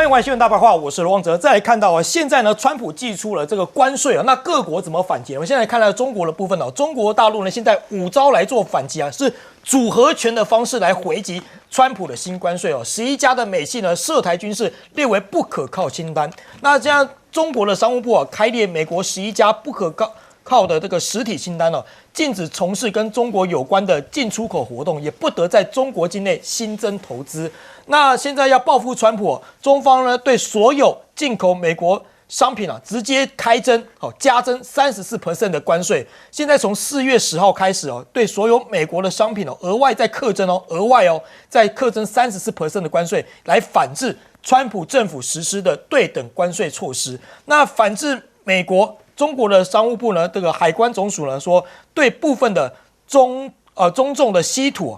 迎回来新闻大白话，我是罗旺哲。再来看到啊，现在呢，川普祭出了这个关税啊，那各国怎么反击？我们现在看到中国的部分哦，中国大陆呢现在5招来做反击啊，是组合拳的方式来回击川普的新关税哦。11家的美系呢涉台军事列为不可靠清单。那这样中国的商务部啊开列美国11家不可靠的这个实体清单哦，禁止从事跟中国有关的进出口活动，也不得在中国境内新增投资。那现在要报复川普，中方呢对所有进口美国商品啊直接开征加征34% 的关税。现在从4月10号开始对所有美国的商品额外再课征再课征34% 的关税，来反制川普政府实施的对等关税措施。那反制美国，中国的商务部呢，这个海关总署呢说，对部分的中重的稀土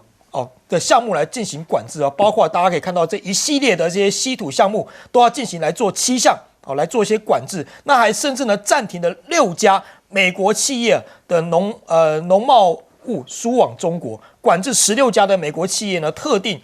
的项目来进行管制啊，包括大家可以看到这一系列的这些稀土项目都要进行来做7项来做一些管制。那还甚至呢暂停了6家美国企业的农贸物输往中国，管制16家的美国企业呢特定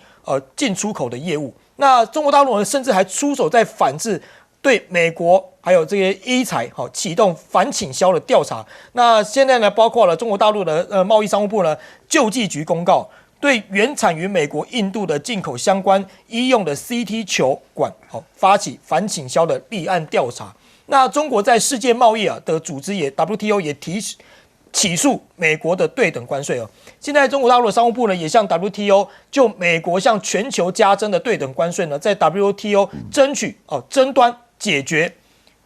进出口的业务。那中国大陆呢甚至还出手在反制对美国还有这些医材启动反倾销的调查。那现在呢包括了中国大陆的贸易商务部呢救济局公告，对原产于美国、印度的进口相关医用的 CT 球管发起反倾销的立案调查。那中国在世界贸易的组织WTO 也起诉美国的对等关税现在中国大陆的商务部呢也向 WTO 就美国向全球加征的对等关税呢，在 WTO 争取争端解决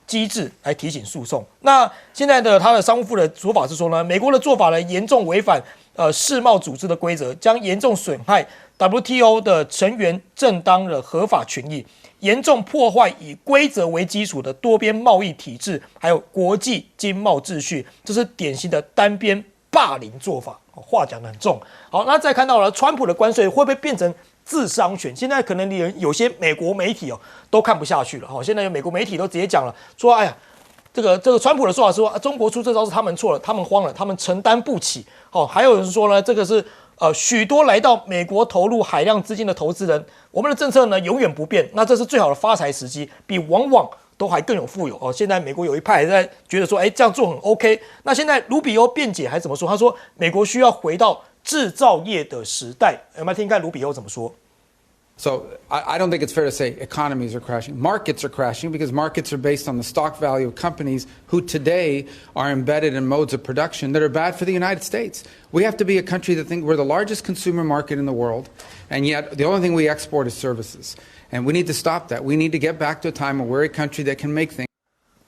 机制来提起诉讼。那现在的他的商务部的说法是说呢，美国的做法呢严重违反世贸组织的规则，将严重损害 WTO 的成员正当的合法权益，严重破坏以规则为基础的多边贸易体制，还有国际经贸秩序，这是典型的单边霸凌做法。话讲得很重。好，那再看到了川普的关税会不会变成自商权？现在可能有些美国媒体都看不下去了。现在有美国媒体都直接讲了，说哎呀，这个川普的说法说中国出这招是他们错了，他们慌了，他们承担不起。还有人说呢，这个是许多来到美国投入海量资金的投资人，我们的政策呢永远不变，那这是最好的发财时机，比往往都还更有富有现在美国有一派还在觉得说，这样做很 OK。那现在卢比欧辩解还怎么说？他说美国需要回到制造业的时代。我们来听看卢比欧怎么说。So I don't think it's fair to say economies are crashing. Markets are crashing because markets are based on the stock value of companies who today are embedded in modes of production that are bad for the United States. We have to be a country that thinks we're the largest consumer market in the world, and yet the only thing we export is services. And we need to stop that. We need to get back to a time where we're a country that can make things.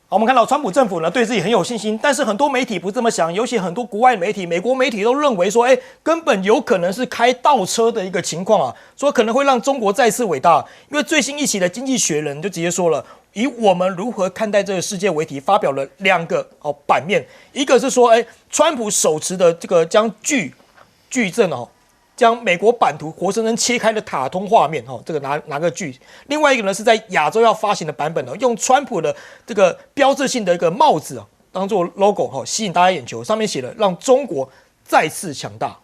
好，我们看到川普政府呢对自己很有信心，但是很多媒体不这么想，尤其很多国外媒体、美国媒体都认为说，根本有可能是开倒车的一个情况说可能会让中国再次伟大。因为最新一期的《经济学人》就直接说了，以我们如何看待这个世界为题，发表了2个版面，一个是说，川普手持的这个将矩阵将美国版图活生生切开的卡通画面这个拿个锯。另外一个呢是在亚洲要发行的版本用川普的这个标志性的一个帽子当做 logo 吸引大家眼球，上面写了让中国再次强大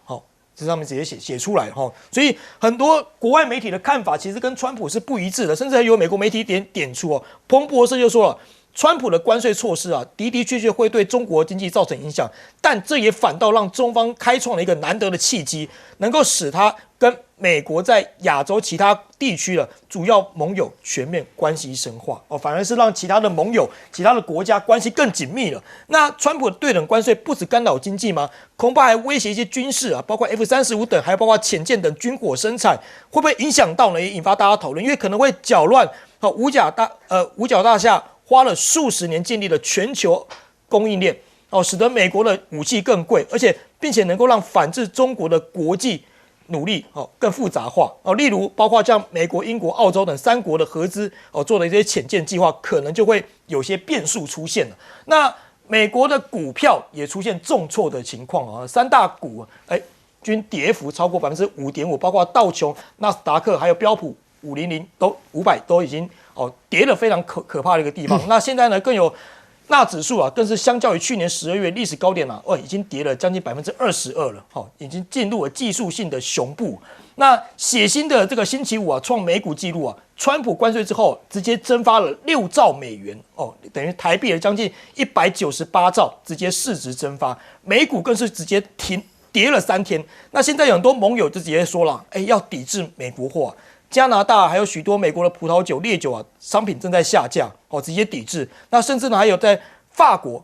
这上面直接写出来所以很多国外媒体的看法其实跟川普是不一致的，甚至还有美国媒体点出彭博社就说了，川普的关税措施的确会对中国经济造成影响，但这也反倒让中方开创了一个难得的契机，能够使他跟美国在亚洲其他地区的主要盟友全面关系深化反而是让其他的盟友、其他的国家关系更紧密了。那川普的对等关税不止干扰经济吗？恐怕还威胁一些军事包括 F-35等，还有包括潜舰等军火生产，会不会影响到呢？也引发大家讨论，因为可能会搅乱五角大厦花了数十年建立的全球供应链使得美国的武器更贵，而且并且能够让反制中国的国际努力更复杂化例如包括像美国、英国、澳洲等3国的合资做的一些潜舰计划，可能就会有些变数出现了。那美国的股票也出现重挫的情况3大股均跌幅超过 5.5%， 包括道琼、纳斯达克还有标普500都已经跌了非常可怕的一个地方。那现在呢，更有纳指数啊，更是相较于去年12月历史高点啊，已经跌了将近22%了，已经进入了技术性的熊步。那血腥的这个星期五啊，创美股纪录啊，川普关税之后直接蒸发了6兆美元等于台币了将近198兆，直接市值蒸发，美股更是直接跌了3天。那现在有很多盟友就直接说了，要抵制美国货加拿大还有许多美国的葡萄酒、烈酒啊，商品正在下架直接抵制。那甚至呢，还有在法国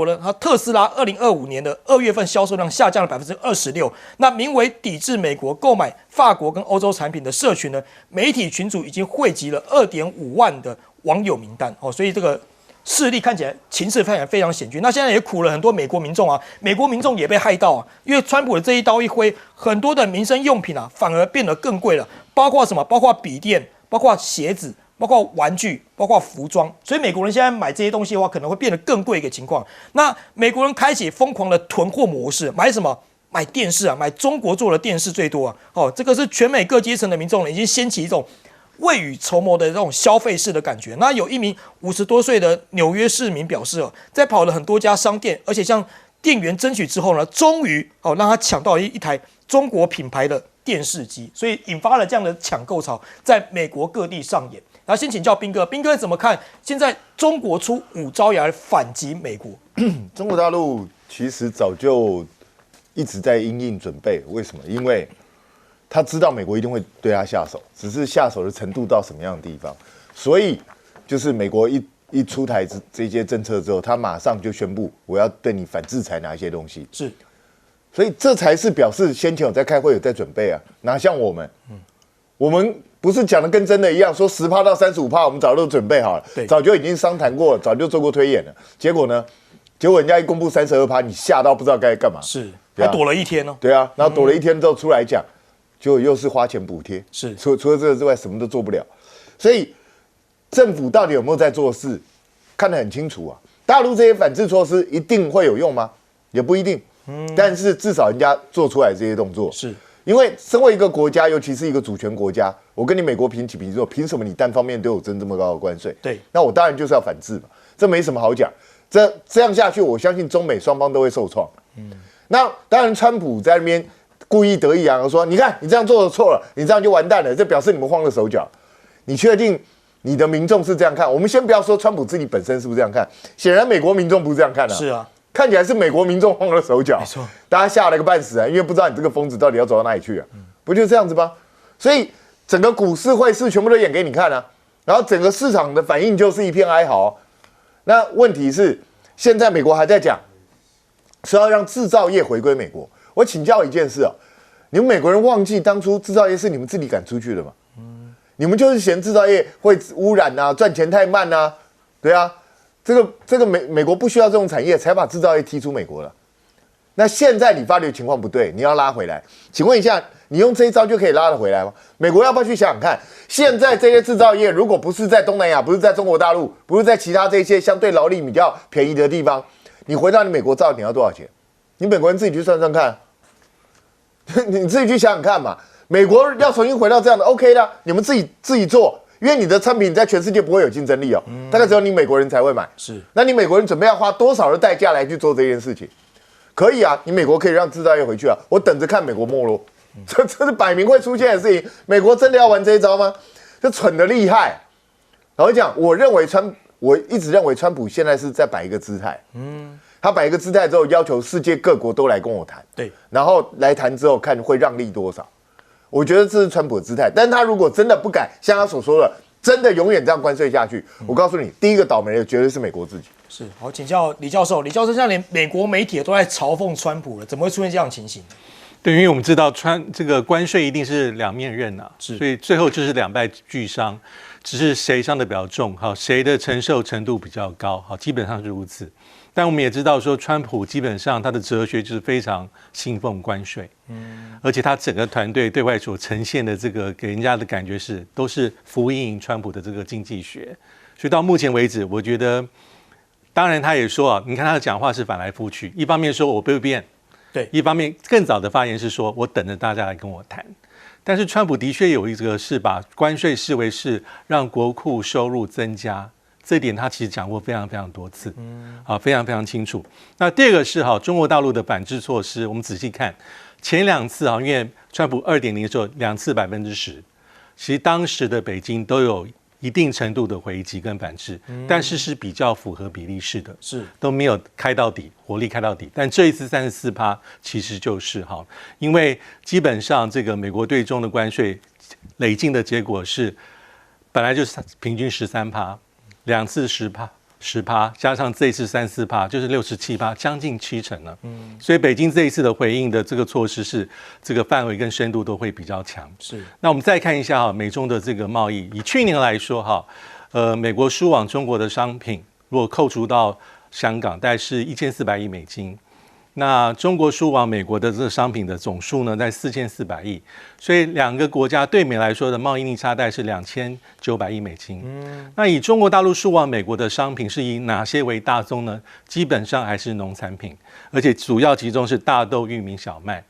呢，它特斯拉2025年的2月份销售量下降了26%。那名为抵制美国购买法国跟欧洲产品的社群呢，媒体群组已经汇集了2.5万的网友名单所以这个势力看起来情势看起来非常险峻。那现在也苦了很多美国民众啊，美国民众也被害到啊，因为川普的这一刀一挥，很多的民生用品啊反而变得更贵了，包括什么？包括笔电，包括鞋子，包括玩具，包括服装。所以美国人现在买这些东西的话，可能会变得更贵一个情况。那美国人开启疯狂的囤货模式，买什么？买电视啊，买中国做的电视最多啊。这个是全美各阶层的民众已经掀起一种未雨绸缪的这种消费式的感觉。那有一名50多岁的纽约市民表示在跑了很多家商店，而且向店员争取之后呢，终于让他抢到一台中国品牌的电视机，所以引发了这样的抢购潮，在美国各地上演。然后先请教彬哥，彬哥怎么看现在中国出5招来反击美国？中国大陆其实早就一直在因应准备，为什么？因为他知道美国一定会对他下手，只是下手的程度到什么样的地方。所以就是美国一出台这些政策之后，他马上就宣布我要对你反制裁哪一些东西。是，所以这才是表示先前有在开会有在准备啊，哪像我们，我们不是讲的跟真的一样，说10%到35%，我们早就准备好了，早就已经商谈过了，早就做过推演了。结果呢？结果人家一公布32%，你吓到不知道该干嘛。是，还躲了一天哦。对啊，然后躲了一天之后出来讲，就又是花钱补贴。是，除了这个之外，什么都做不了。所以政府到底有没有在做事，看得很清楚啊。大陆这些反制措施一定会有用吗？也不一定。但是至少人家做出来这些动作，是因为身为一个国家，尤其是一个主权国家，我跟你美国平起平坐，凭什么你单方面对我征这么高的关税？对，那我当然就是要反制嘛，这没什么好讲。这样下去，我相信中美双方都会受创。那当然，川普在那边故意得意洋洋说：“你看，你这样做错了，你这样就完蛋了，这表示你们慌了手脚。”你确定你的民众是这样看？我们先不要说川普自己本身是不是这样看，显然美国民众不是这样看的。是啊，看起来是美国民众慌了手脚，没错，大家吓了个半死啊，因为不知道你这个疯子到底要走到哪里去啊，不就这样子吗？所以整个股市汇市全部都演给你看啊，然后整个市场的反应就是一片哀嚎。那问题是，现在美国还在讲说要让制造业回归美国。我请教一件事你们美国人忘记当初制造业是你们自己赶出去的吗？你们就是嫌制造业会污染啊，赚钱太慢啊，对啊。这个美国不需要这种产业，才把制造业踢出美国了。那现在你发觉情况不对，你要拉回来，请问一下，你用这一招就可以拉得回来吗？美国要不要去想想看？现在这些制造业如果不是在东南亚，不是在中国大陆，不是在其他这些相对劳力比较便宜的地方，你回到你美国造你要多少钱？你美国人自己去算算看，你自己去想想看嘛。美国要重新回到这样的 OK 的，你们自己做。因为你的产品在全世界不会有竞争力大概只有你美国人才会买。是，那你美国人准备要花多少的代价来去做这件事情？可以啊，你美国可以让制造业回去啊，我等着看美国没落。这是摆明会出现的事情。美国真的要玩这一招吗？这蠢的厉害。老实讲，我一直认为川普现在是在摆一个姿态。他摆一个姿态之后，要求世界各国都来跟我谈。对，然后来谈之后，看会让利多少。我觉得这是川普的姿态，但他如果真的不敢像他所说的，真的永远这样关税下去，我告诉你，第一个倒霉的绝对是美国自己。是，好，请教李教授，李教授现在连美国媒体都在嘲讽川普了，怎么会出现这样的情形？对，因为我们知道这个关税一定是两面刃啊，所以最后就是两败俱伤，只是谁伤的比较重，好，谁的承受程度比较高，好，基本上是如此。但我们也知道说，川普基本上他的哲学就是非常信奉关税，而且他整个团队对外所呈现的这个给人家的感觉都是服膺川普的这个经济学，所以到目前为止，我觉得，当然他也说你看他的讲话是反来覆去，一方面说我不变，对，一方面更早的发言是说我等着大家来跟我谈，但是川普的确有一个是把关税视为是让国库收入增加这一点他其实讲过非常非常多次，非常非常清楚。那第二个是中国大陆的反制措施，我们仔细看前2次因为川普2.0的时候2次10%，其实当时的北京都有一定程度的回击跟反制，但是是比较符合比例式的，是都没有开到底，火力开到底。但这一次34%其实就是因为基本上这个美国对中的关税累进的结果是本来就是平均13%，2次10%，加上这一次3-4%，就是67%，将近70%了。所以北京这一次的回应的这个措施是这个范围跟深度都会比较强。是。那我们再看一下美中的这个贸易，以去年来说美国输往中国的商品，如果扣除到香港，大概是1400亿美金。那中国输往美国的这个商品的总数呢，在4400亿，所以2个国家对美来说的贸易逆差大概是2900亿美金。那以中国大陆输往美国的商品是以哪些为大宗呢？基本上还是农产品，而且主要集中是大豆、玉米、小麦，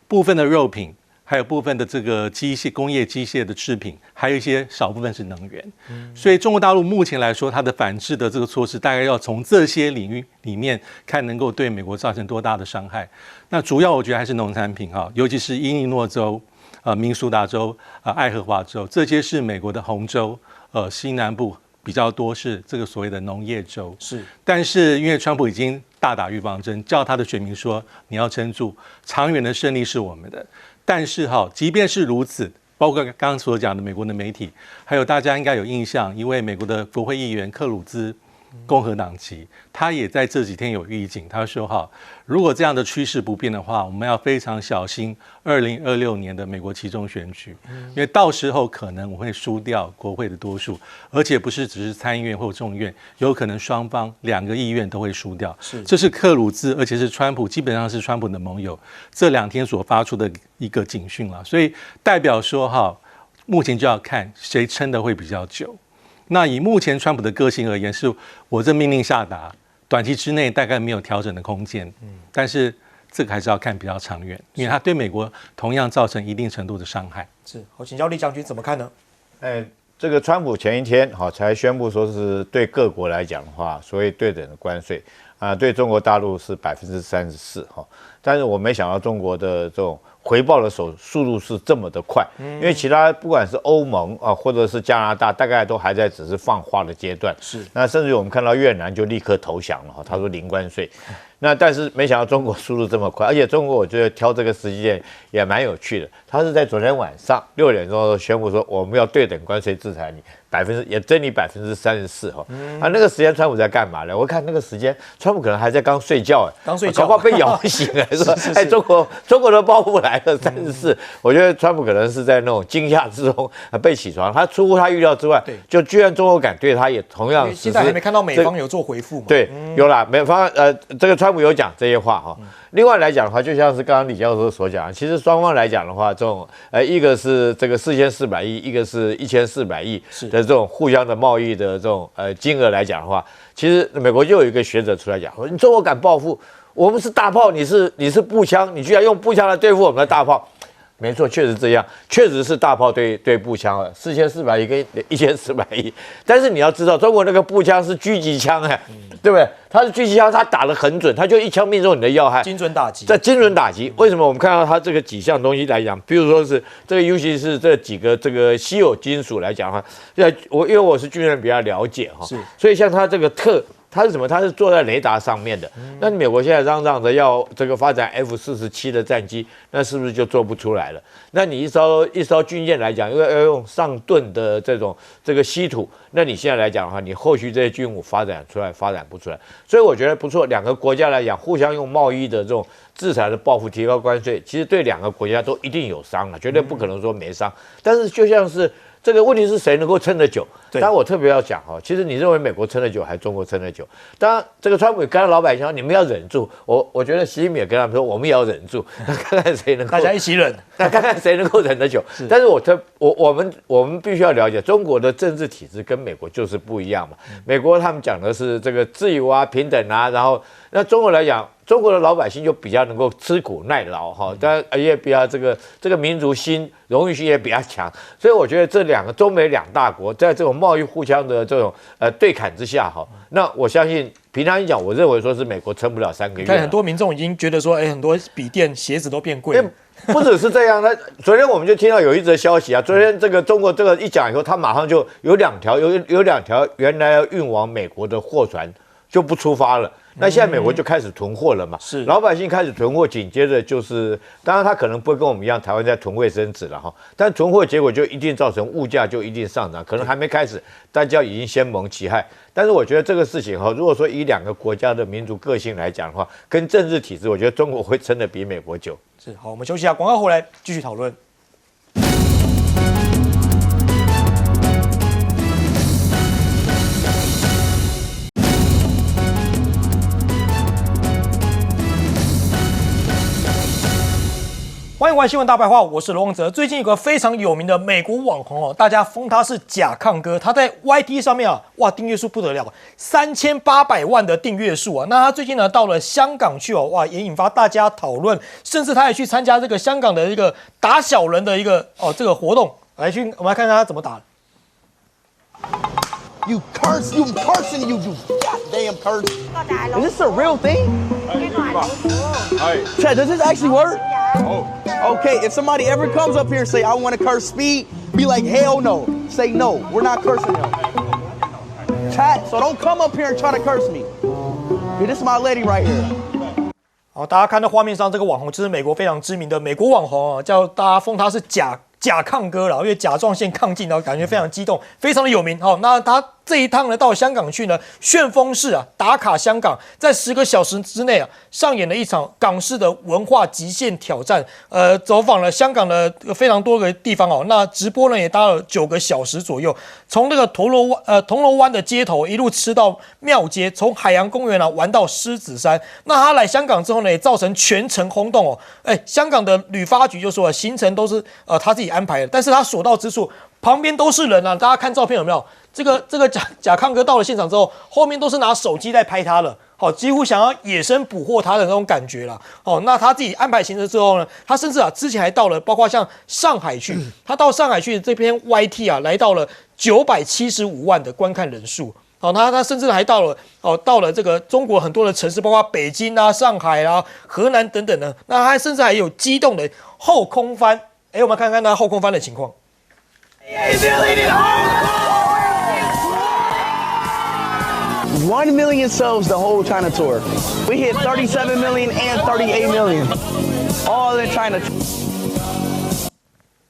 部分的肉品，还有部分的这个工业机械的制品，还有一些少部分是能源。所以中国大陆目前来说，它的反制的这个措施，大概要从这些领域里面看能够对美国造成多大的伤害。那主要我觉得还是农产品尤其是伊利诺州、明苏达州、爱荷华州，这些是美国的红州，西南部比较多是这个所谓的农业州。是，但是因为川普已经大打预防针，叫他的选民说你要撑住，长远的胜利是我们的。但是即便是如此，包括刚刚所讲的美国的媒体，还有大家应该有印象，一位美国的国会议员克鲁兹，共和党籍，他也在这几天有预警，他说如果这样的趋势不变的话，我们要非常小心2026年的美国期中选举，因为到时候可能我会输掉国会的多数，而且不是只是参议院或众议院，有可能双方2个议院都会输掉。这是克鲁兹，而且是川普，基本上是川普的盟友，这2天所发出的一个警讯了。所以代表说目前就要看谁撑的会比较久。那以目前川普的个性而言，是我这命令下达，短期之内大概没有调整的空间。但是这个还是要看比较长远，因为它对美国同样造成一定程度的伤害。是，我请教李将军怎么看呢？这个川普前一天才宣布说是对各国来讲的话，所谓对等的关税对中国大陆是34%但是我没想到中国的这种回报的速度是这么的快，因为其他不管是欧盟或者是加拿大，大概都还在只是放话的阶段。是，那甚至于我们看到越南就立刻投降了他说零关税。那但是没想到中国速度这么快，而且中国我觉得挑这个时间点也蛮有趣的，他是在昨天晚上6点钟宣布说我们要对等关税制裁你也征你34%那个时间川普在干嘛呢？我看那个时间川普可能还在刚睡觉刚睡觉，搞不好被摇醒了说中国的报复来了34%我觉得川普可能是在那种惊吓之中被起床，他出乎他预料之外，就居然中国敢对他也同样现在还没看到美方有做回复嘛？对，有啦，美方这个川普有讲这些话另外来讲的话，就像是刚刚李教授所讲，其实双方来讲的话，这种一个是这个4400亿，一个是1400亿的这种互相的贸易的这种金额来讲的话，其实美国就有一个学者出来讲说，你中国敢报复，我们是大炮，你是步枪，你居然用步枪来对付我们的大炮。没错，确实这样，确实是大炮对步枪4400亿跟1400亿，但是你要知道，中国那个步枪是狙击枪对不对？它是狙击枪，它打得很准，它就一枪命中你的要害，精准打击。在精准打击，为什么我们看到它这个几项东西来讲，比如说是这个，尤其是这几个这个稀有金属来讲因为我是军人比较了解所以像它这个它是什么？它是坐在雷达上面的。那美国现在嚷嚷着要这个发展 F-47的战机，那是不是就做不出来了？那你一艘军舰来讲，因为要用上吨的这个稀土，那你现在来讲的话，你后续这些军武发展不出来。所以我觉得不错，两个国家来讲，互相用贸易的这种制裁的报复，提高关税，其实对两个国家都一定有伤绝对不可能说没伤。但是就像是这个问题是谁能够撑得久？当然我特别要讲其实你认为美国撑得久还是中国撑得久？当然这个川普跟他老百姓说你们要忍住，我觉得习近平也跟他们说我们也要忍住，那看看谁能够大家一起忍，那看看谁能够忍得久。但是我们必须要了解中国的政治体制跟美国就是不一样嘛。美国他们讲的是这个自由平等然后那中国来讲，中国的老百姓就比较能够吃苦耐劳哈，当然也比较这个民族心、荣誉心也比较强，所以我觉得这两个中美两大国在这种贸易互相的这种对砍之下哈，那我相信平常一讲，我认为说是美国撑不了3个月。看很多民众已经觉得说，很多笔电、鞋子都变贵了。不只是这样，那昨天我们就听到有一则消息啊，昨天这个中国这个一讲以后，他马上就有两条原来要运往美国的货船就不出发了。那现在美国就开始囤货了嘛，是老百姓开始囤货，紧接着就是，当然他可能不会跟我们一样，台湾在囤卫生纸了哈，但囤货结果就一定造成物价就一定上涨，可能还没开始，大家已经先蒙其害。但是我觉得这个事情哈，如果说以2个国家的民族个性来讲的话，跟政治体制，我觉得中国会撑得比美国久。是好，我们休息一下，广告回来继续讨论。欢迎回来新闻大白话，我是罗旺哲。最近有个非常有名的美国网红哦，大家封他是甲亢哥。他在 YT 上面啊，哇，订阅数不得了，3800万的订阅数啊。那他最近呢到了香港去哦，哇，也引发大家讨论，甚至他也去参加这个香港的一个打小人的一个这个活动。我们来看看他怎么打。You curse, you cursing, you goddamn curse. Is this a real thing? Chad, does this actually work? Okay, if somebody ever comes up here and say, I want to curse Speed, be like, hell no. Say no, we're not cursing him. Chat, so don't come up here and try to curse me. Hey, this is my lady right here. 好，大家看到画面上这个网红，就是美国非常知名的美国网红啊，叫大家封他是甲亢哥了，因为甲状腺亢进，然后感觉非常激动，非常的有名。好，那他这一趟呢到香港去呢，旋风式啊打卡香港，在10个小时之内啊上演了一场港式的文化极限挑战，走访了香港的非常多个地方哦。那直播呢也搭了9个小时左右，从那个铜锣湾的街头一路吃到庙街，从海洋公园啊玩到狮子山。那他来香港之后呢，也造成全城轰动哦。香港的旅发局就说了，行程都是他自己安排的，但是他所到之处旁边都是人啊，大家看照片有没有？这个甲亢哥到了现场之后，后面都是拿手机在拍他了，好，几乎想要野生捕获他的那种感觉啦。好，那他自己安排行程之后呢，他甚至之前还到了，包括像上海去，他到上海去这篇 YT 啊，来到了975万的观看人数。好，他甚至还到了这个中国很多的城市，包括北京啊、上海啊、河南等等的。那他甚至还有激动的后空翻。我们看看他后空翻的情况。1 million subs the whole China tour. We hit 37 million and 38 million. All in China.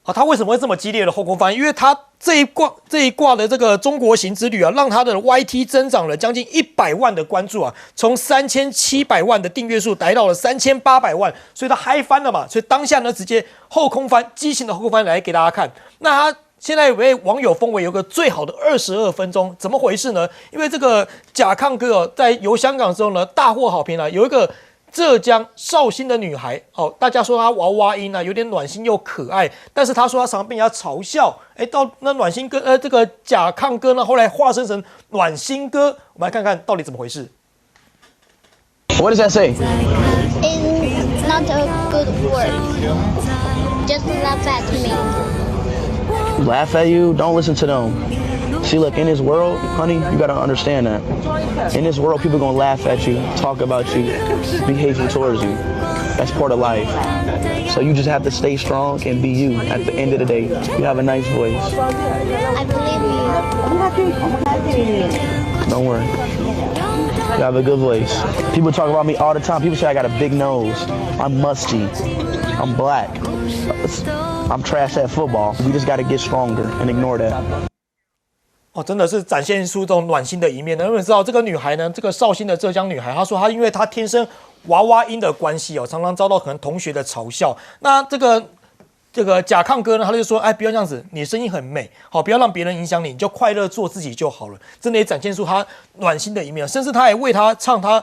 好，他为什么会这么激烈的后空翻？因为他这一挂的这个中国行之旅啊，让他的 YT 增长了将近100万的关注啊，从3700万的订阅数来到了3800万，所以他嗨翻了嘛。所以当下呢，直接后空翻，激情的后空翻来给大家看。那他现在有被网友封为有个最好的22分钟，怎么回事呢？因为这个甲亢哥在游香港之后呢，大获好评啊，有一个浙江绍兴的女孩，大家说她娃娃音啊，有点暖心又可爱，但是她说她常被人家嘲笑，到那暖心哥，这个甲亢哥呢，后来化身成暖心哥，我们来看看到底怎么回事。What does that say? It's not a good word. Just laugh at me. Laugh at you? Don't listen to them. See, look, in this world, honey, you gotta understand that. In this world, people gonna laugh at you, talk about you, be hateful towards you. That's part of life. So you just have to stay strong and be you. At the end of the day, you have a nice voice. I believe you. Don't worry. You have a good voice. People talk about me all the time. People say I got a big nose. I'm musty. I'm black. I'm trash at football. We just gotta get stronger and ignore that. 真的是展现出这种暖心的一面呢。因为知道这个女孩呢，这个绍兴的浙江女孩，她说她因为她天生娃娃音的关系常常遭到可能同学的嘲笑。那这个甲亢哥呢，他就说，不要这样子，你声音很美，好，不要让别人影响你，你就快乐做自己就好了。真的也展现出他暖心的一面，甚至他还为他唱他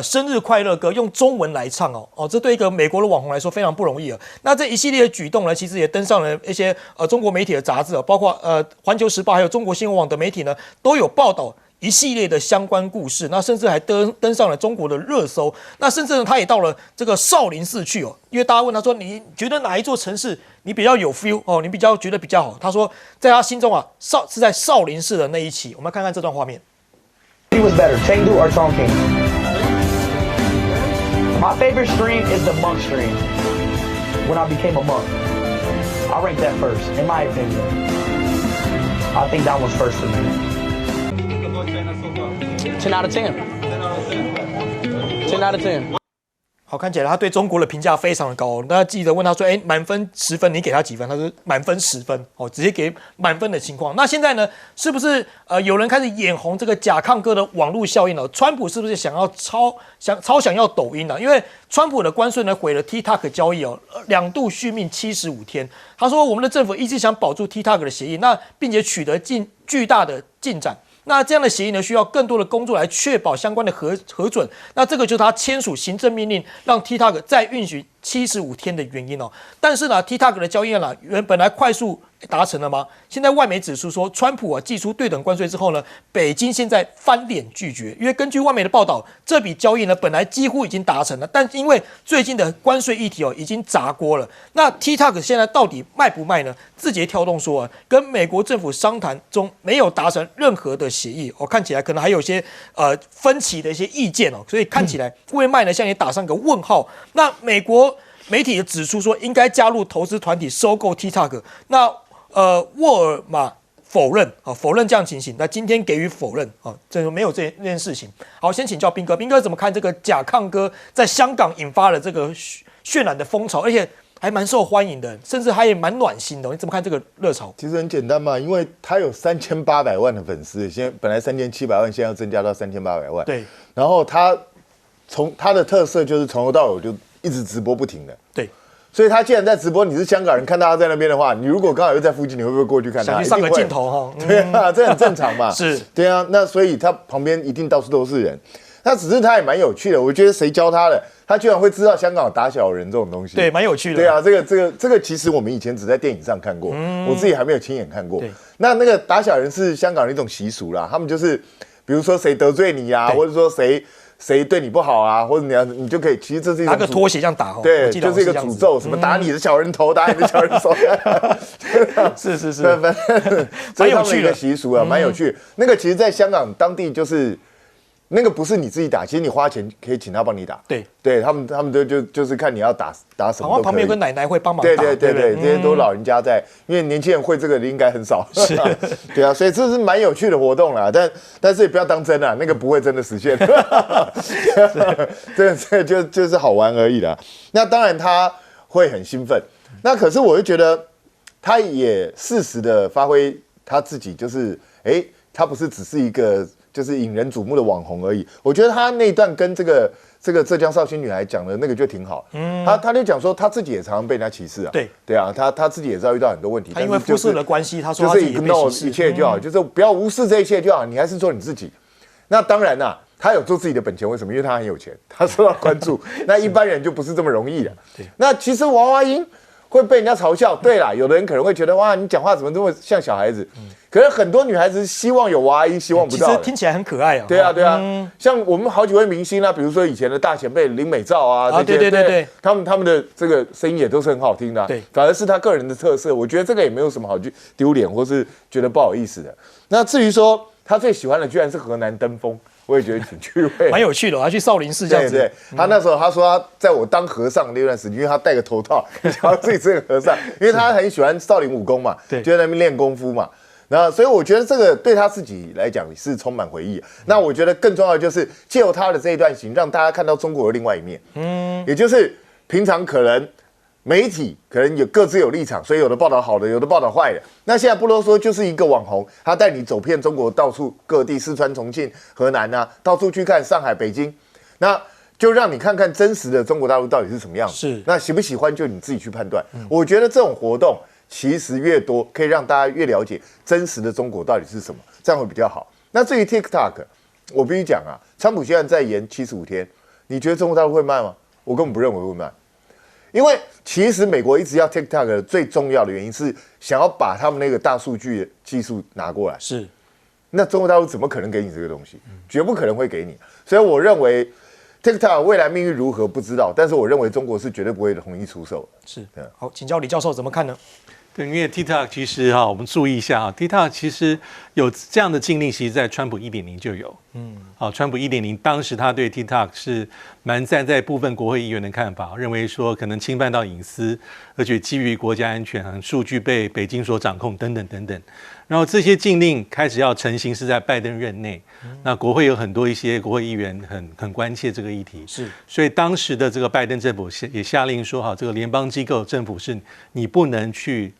生日快乐歌，用中文来唱这对一个美国的网红来说非常不容易了。那这一系列的举动呢，其实也登上了一些中国媒体的杂志包括环球时报还有中国新闻网的媒体呢都有报道。一系列的相关故事，那甚至还登上了中国的热搜。那甚至呢，他也到了这个少林寺去哦，因为大家问他说，你觉得哪一座城市你比较有 feel 哦，你比较觉得比较好？他说，在他心中啊，是在少林寺的那一期。我们看看这段画面。He was better, Chengdu or Chongqing? My favorite stream is the monk stream. When I became a monk, I ranked that first, in my opinion. I think that was first to me. 10 out of 10. 10 out of 10. 好，看起来他对中国的评价非常的高哦。那记者问他说：“哎，满分10分，你给他几分？”他说：“满分10分。”哦，直接给满分的情况。那现在呢，是不是有人开始眼红这个甲亢哥的网络效应了？川普是不是想要想要抖音呢？因为川普的关税呢毁了 TikTok 交易哦，2度续命75天。他说我们的政府一直想保住 TikTok 的协议，那并且取得巨大的进展。那这样的协议呢，需要更多的工作来确保相关的核准。那这个就是他签署行政命令，让 TikTok 再运行75天的原因哦。但是呢 ，TikTok 的交易案本来快速达成了吗？现在外媒指出说，川普寄出对等关税之后呢，北京现在翻脸拒绝，因为根据外媒的报道，这笔交易呢本来几乎已经达成了，但因为最近的关税议题已经砸锅了。那 TikTok 现在到底卖不卖呢？字节跳动说跟美国政府商谈中没有达成任何的协议看起来可能还有些分歧的一些意见所以看起来会卖呢，向你打上个问号。那美国媒体也指出说，应该加入投资团体收购 TikTok。那沃尔玛否认这样情形。那今天给予否认这没有这件事情。好，先请教彬哥，彬哥怎么看这个甲亢哥在香港引发了这个渲染的风潮，而且还蛮受欢迎的，甚至还也蛮暖心的。你怎么看这个热潮？其实很简单嘛，因为他有3800万的粉丝，现在本来3700万，现在要增加到3800万。对。然后他的特色就是从头到尾就一直直播不停的。对。所以他既然在直播，你是香港人，看到他在那边的话，你如果刚好又在附近，你会不会过去看他？想去上个镜头对啊，这很正常嘛。是。对啊，那所以他旁边一定到处都是人。那只是他也蛮有趣的，我觉得谁教他的，他居然会知道香港有打小人这种东西。对，蛮有趣的。对啊，这个其实我们以前只在电影上看过，我自己还没有亲眼看过。那个打小人是香港的一种习俗啦，他们就是比如说谁得罪你啊，或者说谁对你不好啊，或者你就可以，其实这是一种拿个拖鞋这样打对，就是一个诅咒，什么打你的小人头，打你的小人手。是，蛮有趣的习俗啊，蛮有趣。那个其实，在香港当地就是。那个不是你自己打，其实你花钱可以请他帮你打。对，他们就是看你要打什么。好像旁边有个奶奶会帮忙打。对，这些都老人家在，因为年轻人会这个的应该很少。是，对啊，所以这是蛮有趣的活动啦。但是也不要当真啊，那个不会真的实现。这就是好玩而已啦。那当然他会很兴奋，那可是我就觉得他也适时的发挥他自己，就是他不是只是一个。就是引人瞩目的网红而已。我觉得他那一段跟这个浙江绍兴女孩讲的那个就挺好。他就讲说他自己也常常被人家歧视啊。对啊，他自己也知道遇到很多问题。他因为肤色的关系，他说他就是 ignore 一切就好，就是不要无视这一切就好。你还是做你自己。那当然啦，他有做自己的本钱，为什么？因为他很有钱，他受到关注。那一般人就不是这么容易的。那其实娃娃音会被人家嘲笑。对啦，有的人可能会觉得哇，你讲话怎么这么像小孩子？可是很多女孩子希望有娃娃音，希望不到。其实听起来很可爱啊。对啊，像我们好几位明星啊，比如说以前的大前辈林美照啊，这些对，他们的这个声音也都是很好听的。对，反而是他个人的特色，我觉得这个也没有什么好去丢脸或是觉得不好意思的。那至于说他最喜欢的居然是河南登封，我也觉得挺趣味，蛮有趣的。他去少林寺这样子。对，他那时候他说他在我当和尚那段时间，因为他戴个头套，想要自己是个和尚，因为他很喜欢少林武功嘛，就在那边练功夫嘛。那所以我觉得这个对他自己来讲是充满回忆。那我觉得更重要的就是借由他的这一段行，让大家看到中国的另外一面。也就是平常可能媒体可能有各自有立场，所以有的报道好的，有的报道坏的。那现在不啰嗦，就是一个网红，他带你走遍中国到处各地，四川、重庆、河南啊，到处去看上海、北京，那就让你看看真实的中国大陆到底是什么样子。是，那喜不喜欢就你自己去判断。我觉得这种活动。其实越多，可以让大家越了解真实的中国到底是什么，这样会比较好。那至于 TikTok， 我必须讲啊，川普现在在延75天，你觉得中国大陆会卖吗？我根本不认为会卖，因为其实美国一直要 TikTok 的最重要的原因是想要把他们那个大数据技术拿过来。是，那中国大陆怎么可能给你这个东西？绝不可能会给你。所以我认为 TikTok 未来命运如何不知道，但是我认为中国是绝对不会同意出售的。是，好，请教李教授怎么看呢？对，因为 TikTok 其实我们注意一下TikTok 其实有这样的禁令，其实在川普1.0就有。川普1.0当时他对 TikTok 是蛮站在部分国会议员的看法，认为说可能侵犯到隐私，而且基于国家安全，数据被北京所掌控等等等等。然后这些禁令开始要成型是在拜登任内，那国会有很多一些国会议员很关切这个议题，是，所以当时的这个拜登政府也下令说，这个联邦机构政府是你不能去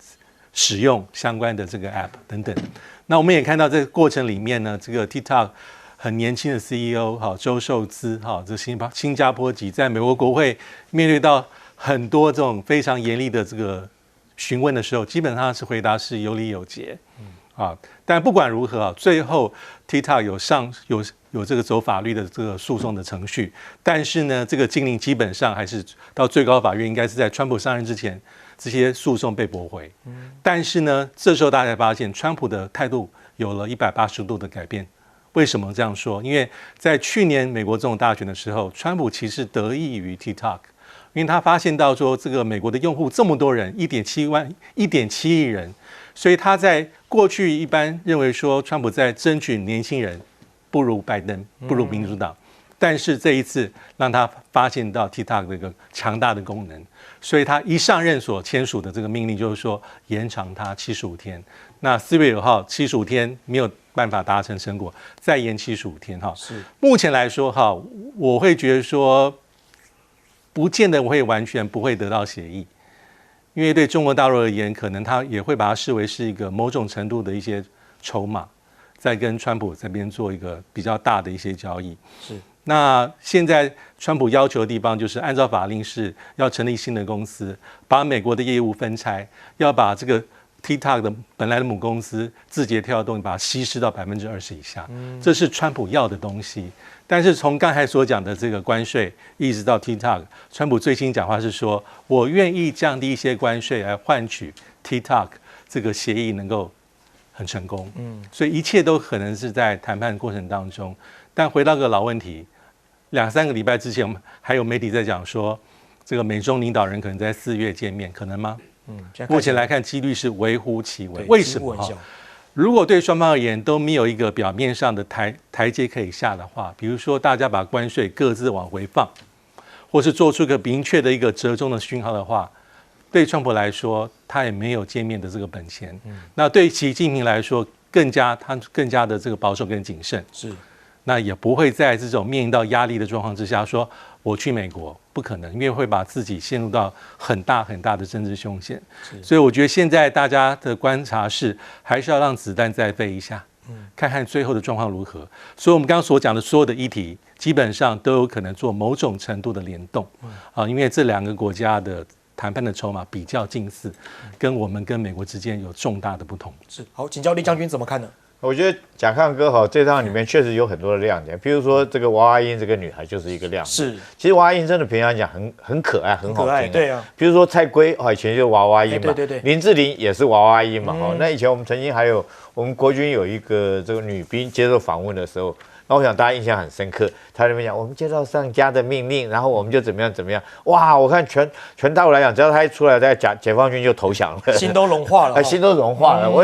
使用相关的这个 app 等等。那我们也看到这个过程里面呢，这个 TikTok 很年轻的 CEO 周受资这新加坡籍，在美国国会面对到很多这种非常严厉的这个询问的时候，基本上是回答是有理有节。但不管如何最后 TikTok 有这个走法律的这个诉讼的程序，但是呢，这个禁令基本上还是到最高法院，应该是在川普上任之前，这些诉讼被驳回。但是呢，这时候大家才发现，川普的态度有了180度的改变。为什么这样说？因为在去年美国总统大选的时候，川普其实得益于 TikTok， 因为他发现到说，这个美国的用户这么多人，1.7亿人。所以他在过去一般认为说，川普在争取年轻人不如拜登，不如民主党。但是这一次让他发现到 TikTok 的一个强大的功能，所以他一上任所签署的这个命令就是说延长它75天。那4月9号75天没有办法达成成果，再延75天是。目前来说我会觉得说，不见得会完全不会得到协议。因为对中国大陆而言，可能他也会把它视为是一个某种程度的一些筹码，在跟川普这边做一个比较大的一些交易。是。那现在川普要求的地方就是按照法令是要成立新的公司，把美国的业务分拆，要把这个 TikTok 的本来的母公司字节跳动把它稀释到20%以下，这是川普要的东西。但是从刚才所讲的这个关税，一直到 TikTok， 川普最新讲话是说，我愿意降低一些关税来换取 TikTok 这个协议能够很成功。所以一切都可能是在谈判过程当中。但回到个老问题，2-3个礼拜之前，我们还有媒体在讲说，这个美中领导人可能在4月见面，可能吗？目前来看，几率是微乎其微。为什么？如果对双方而言都没有一个表面上的台阶可以下的话，比如说大家把关税各自往回放，或是做出个明确的一个折中的讯号的话，对川普来说，他也没有见面的这个本钱。那对习近平来说，他更加的这个保守跟谨慎。是。那也不会在这种面临到压力的状况之下说我去美国，不可能，因为会把自己陷入到很大很大的政治凶险。所以我觉得现在大家的观察是，还是要让子弹再飞一下，看看最后的状况如何。所以我们刚刚所讲的所有的议题，基本上都有可能做某种程度的联动。因为这2个国家的谈判的筹码比较近似，跟我们跟美国之间有重大的不同。是。好，请教李将军怎么看呢？我觉得甲亢哥这趟里面确实有很多的亮点，比如说这个娃娃音这个女孩就是一个亮点。是，其实娃娃音真的平常讲很可爱，很好听。对啊。比如说蔡圭以前就是娃娃音嘛，对。林志玲也是娃娃音嘛。那以前我们曾经还有我们国军有一个这个女兵接受访问的时候，那我想大家印象很深刻，她那边讲我们接到上家的命令，然后我们就怎么样。哇，我看全大陆来讲，只要她一出来，在解放军就投降了，心都融化了。心都融化了。我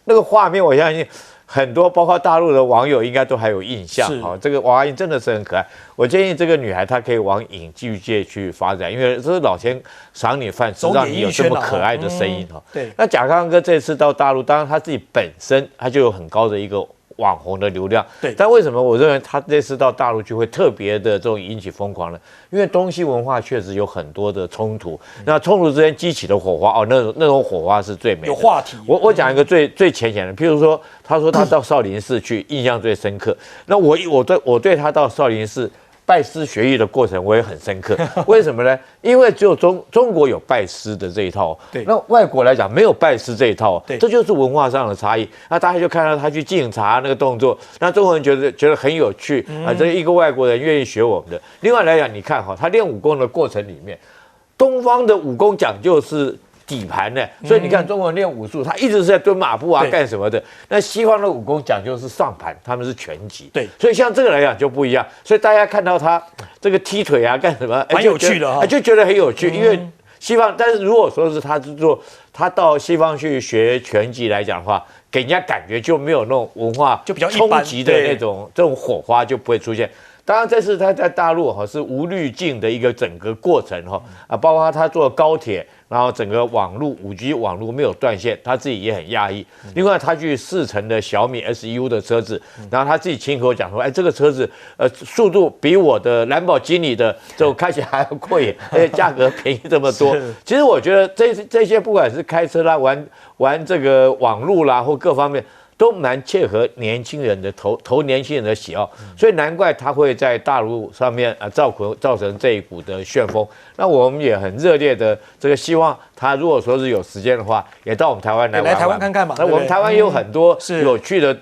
那个画面，我相信很多包括大陆的网友应该都还有印象。这个娃娃音真的是很可爱。我建议这个女孩她可以往影剧界去发展，因为这是老天赏你饭吃，让你有这么可爱的声音。对。那甲亢哥这次到大陆，当然他自己本身他就有很高的一个网红的流量。对。但为什么我认为他这次到大陆去会特别的这种引起疯狂呢？因为东西文化确实有很多的冲突，那冲突之间激起的火花那种火花是最美的。有话题。我讲一个最浅显的，譬如说，他说他到少林寺去，印象最深刻。那我对他到少林寺拜师学艺的过程我也很深刻。为什么呢？因为只有中国有拜师的这一套，对，那外国来讲没有拜师这一套，对，这就是文化上的差异。那大家就看到他去敬茶那个动作，那中国人觉得很有趣啊，这一个外国人愿意学我们的。另外来讲，你看他练武功的过程里面，东方的武功讲究是底盘的。所以你看中国人练武术，他一直是在蹲马步啊干什么的。那西方的武功讲究是上盘，他们是拳击。对，所以像这个来讲就不一样。所以大家看到他这个踢腿啊干什么，蛮有趣的哈，就觉得很有趣，因为西方。但是如果说是他到西方去学拳击来讲的话，给人家感觉就没有那种文化就比较冲击的那种这种火花就不会出现。当然，这次他在大陆是无滤镜的一个整个过程包括他坐高铁，然后整个网络5G 网络没有断线，他自己也很压抑。另外，他去试乘的小米 SU 的车子，然后他自己亲口讲说，哎，这个车子速度比我的兰博基尼的这种开起来还要快，而且价格便宜这么多。其实我觉得这些不管是开车啦、玩这个网络啦或各方面，都蛮切合年轻人的投年轻人的喜好，所以难怪他会在大陆上面造成这一股的旋风。那我们也很热烈的这个希望他如果说是有时间的话，也到我们台湾来台湾看看嘛。那我们台湾也有很多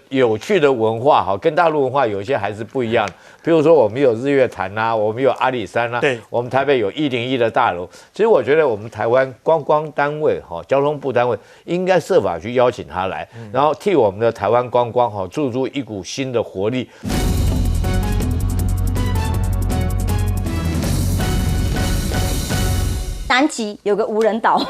有趣的文化跟大陆文化有一些还是不一样的。比如说我们有日月潭啦，我们有阿里山啦，我们台北有101的大楼。其实我觉得我们台湾观光单位交通部单位应该设法去邀请他来，然后替我们的台湾观光注入一股新的活力。南极有个无人岛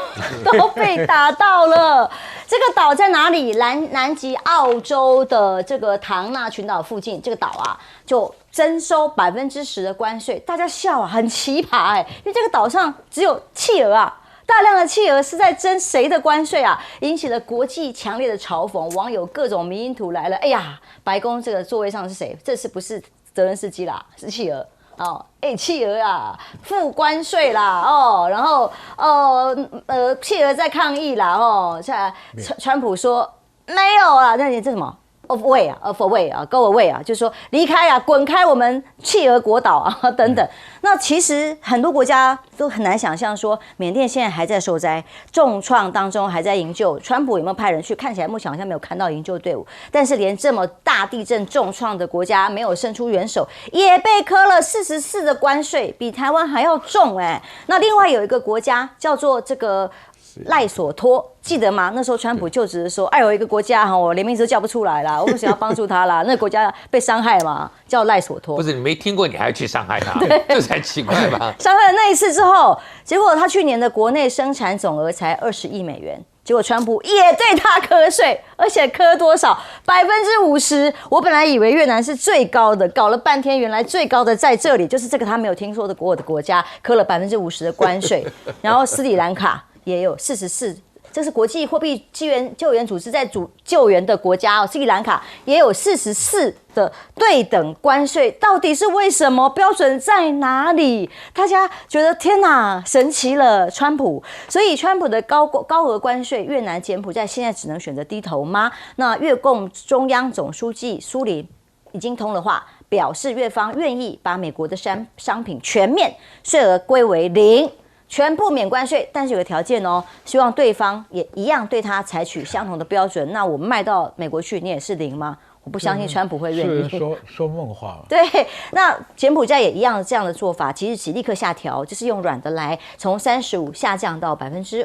都被打到了，这个岛在哪里？南极澳洲的这个唐纳群岛附近，这个岛啊就征收10%的关税，大家笑啊，很奇葩因为这个岛上只有企鹅啊。大量的企鹅是在征谁的关税啊？引起了国际强烈的嘲讽，网友各种迷因图来了。哎呀，白宫这个座位上是谁？这是不是泽连斯基啦？是企鹅。企鹅啊，付关税啦，然后企鹅在抗议啦，川普说没有啦，那你这什么 off away 啊 go away 啊，就是说离开啊，滚开我们企鹅国岛啊等等。那其实很多国家都很难想象说，缅甸现在还在受灾，重创当中还在营救。川普有没有派人去？看起来目前好像没有看到营救队伍，但是连这么大地震重创的国家没有伸出援手，也被科了44%的关税，比台湾还要重那另外有一个国家叫做这个赖索托，记得吗？那时候川普就职的时候，有一个国家我连名字都叫不出来啦，我为什么要帮助他啦？那个国家被伤害嘛，叫赖索托。不是你没听过，你还要去伤害他，这才奇怪吧？伤害了那一次之后，结果他去年的国内生产总额才20亿美元。结果川普也对他课税，而且课多少？50%。我本来以为越南是最高的，搞了半天，原来最高的在这里，就是这个他没有听说的国家，课了50%的关税。然后斯里兰卡也有44%。这是国际货币救援组织在救援的国家斯里兰卡也有44%的对等关税，到底是为什么？标准在哪里？大家觉得天哪，神奇了，川普。所以川普的高额关税，越南、柬埔寨现在只能选择低头吗？那越共中央总书记苏林已经通了话，表示越方愿意把美国的商品全面税额归为0。全部免关税，但是有个条件希望对方也一样对他采取相同的标准。那我们卖到美国去，你也是0吗？我不相信川普会愿意。是说梦话。对，那柬埔寨也一样这样的做法，即日起立刻下调，就是用软的来，从35%下降到5%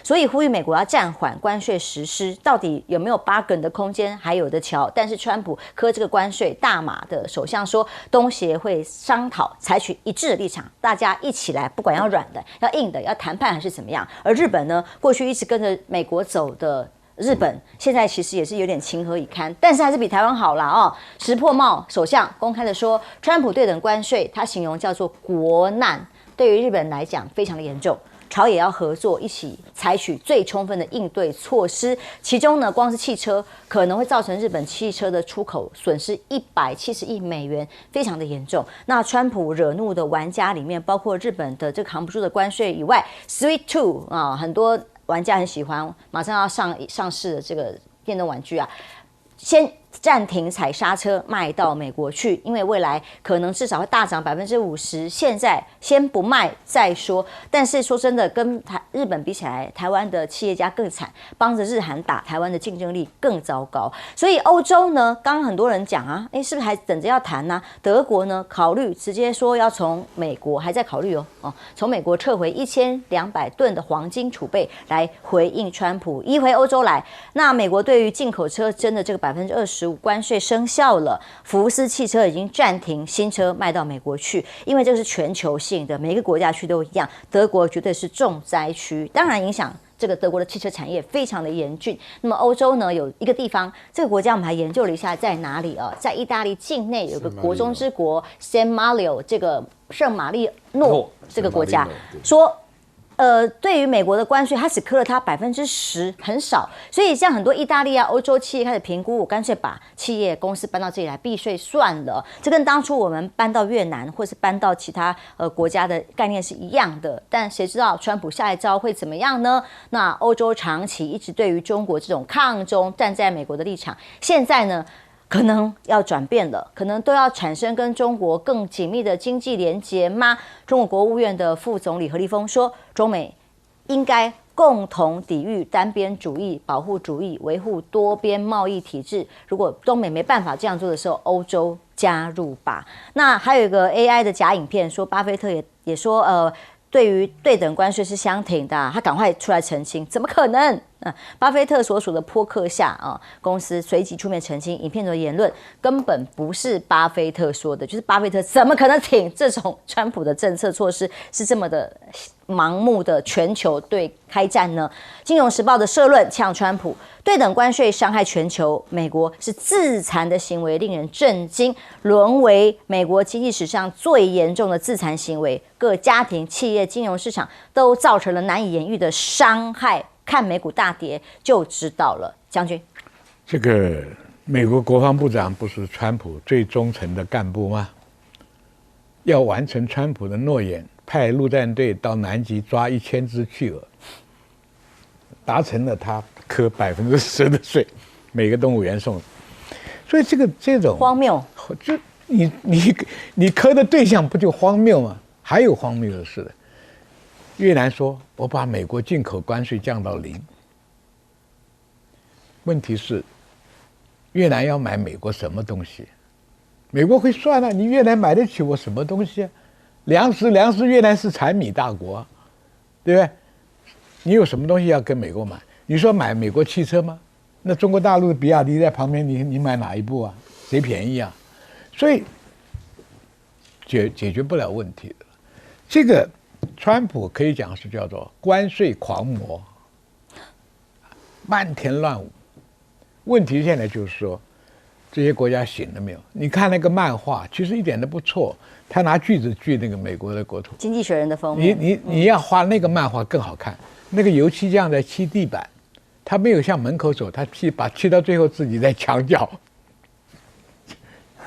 所以呼吁美国要暂缓关税实施，到底有没有bargain的空间，还有的瞧。但是川普科这个关税，大马的首相说，东协会商讨采取一致的立场，大家一起来，不管要软的、要硬的、要谈判还是怎么样。而日本呢，过去一直跟着美国走的。日本现在其实也是有点情何以堪，但是还是比台湾好啦石破茂首相公开的说，川普对等关税，他形容叫做国难，对于日本来讲非常的严重，朝野要合作，一起采取最充分的应对措施。其中呢，光是汽车可能会造成日本汽车的出口损失170亿美元，非常的严重。那川普惹怒的玩家里面，包括日本的这个扛不住的关税以外 ，Sweet Tooth 很多玩家很喜欢，马上要上市的这个电动玩具先暂停踩刹车卖到美国去，因为未来可能至少会大涨50%。现在先不卖再说。但是说真的，跟日本比起来，台湾的企业家更惨，帮着日韩打台湾的竞争力更糟糕。所以欧洲呢，刚刚很多人讲啊，是不是还等着要谈呢？德国呢，考虑直接说要从美国还在考虑从美国撤回1200吨的黄金储备来回应川普，移回欧洲来。那美国对于进口车真的这个25%关税生效了，福斯汽车已经暂停新车卖到美国去，因为这个是全球性的，每个国家区都一样。德国绝对是重灾区，当然影响这个德国的汽车产业非常的严峻。那么欧洲呢，有一个地方，这个国家我们还研究了一下，在哪里啊？在意大利境内有个国中之国 San Marino， 这个圣马力诺这个国家说。对于美国的关税，它只科了它10%，很少。所以像很多意大利啊、欧洲企业开始评估，我干脆把企业公司搬到这里来避税算了。这跟当初我们搬到越南或是搬到其他国家的概念是一样的。但谁知道川普下一招会怎么样呢？那欧洲长期一直对于中国这种抗中站在美国的立场，现在呢？可能要转变了，可能都要产生跟中国更紧密的经济连结吗？中国国务院的副总理何立峰说，中美应该共同抵御单边主义、保护主义，维护多边贸易体制。如果中美没办法这样做的时候，欧洲加入吧。那还有一个 AI 的假影片，说巴菲特也说，对于对等关税是相挺的，他赶快出来澄清，怎么可能？巴菲特所属的波克夏公司随即出面澄清，影片中的言论根本不是巴菲特说的，就是巴菲特怎么可能挺这种川普的政策措施，是这么的盲目的全球对开战呢？金融时报的社论呛川普，对等关税伤害全球，美国是自残的行为，令人震惊，沦为美国经济史上最严重的自残行为，各家庭、企业、金融市场都造成了难以言喻的伤害。看美股大跌就知道了，将军。这个美国国防部长不是川普最忠诚的干部吗？要完成川普的诺言，派陆战队到南极抓1000只企鹅，达成了他科10%的税，每个动物园送。所以这种荒谬，就你科的对象不就荒谬吗？还有荒谬的是的。越南说：“我把美国进口关税降到0。”问题是，越南要买美国什么东西？美国会算啊，你越南买得起我什么东西啊？粮食，越南是产米大国啊，对不对？你有什么东西要跟美国买？你说买美国汽车吗？那中国大陆的比亚迪在旁边，你买哪一部啊？谁便宜啊？所以解决不了问题的。这个。川普可以讲是叫做关税狂魔，漫天乱舞。问题现在就是说，这些国家醒了没有？你看那个漫画，其实一点都不错。他拿锯子锯那个美国的国土，《经济学人》的封面。你要画那个漫画更好看。那个油漆匠在漆地板，他没有向门口走，他漆到最后自己在墙角，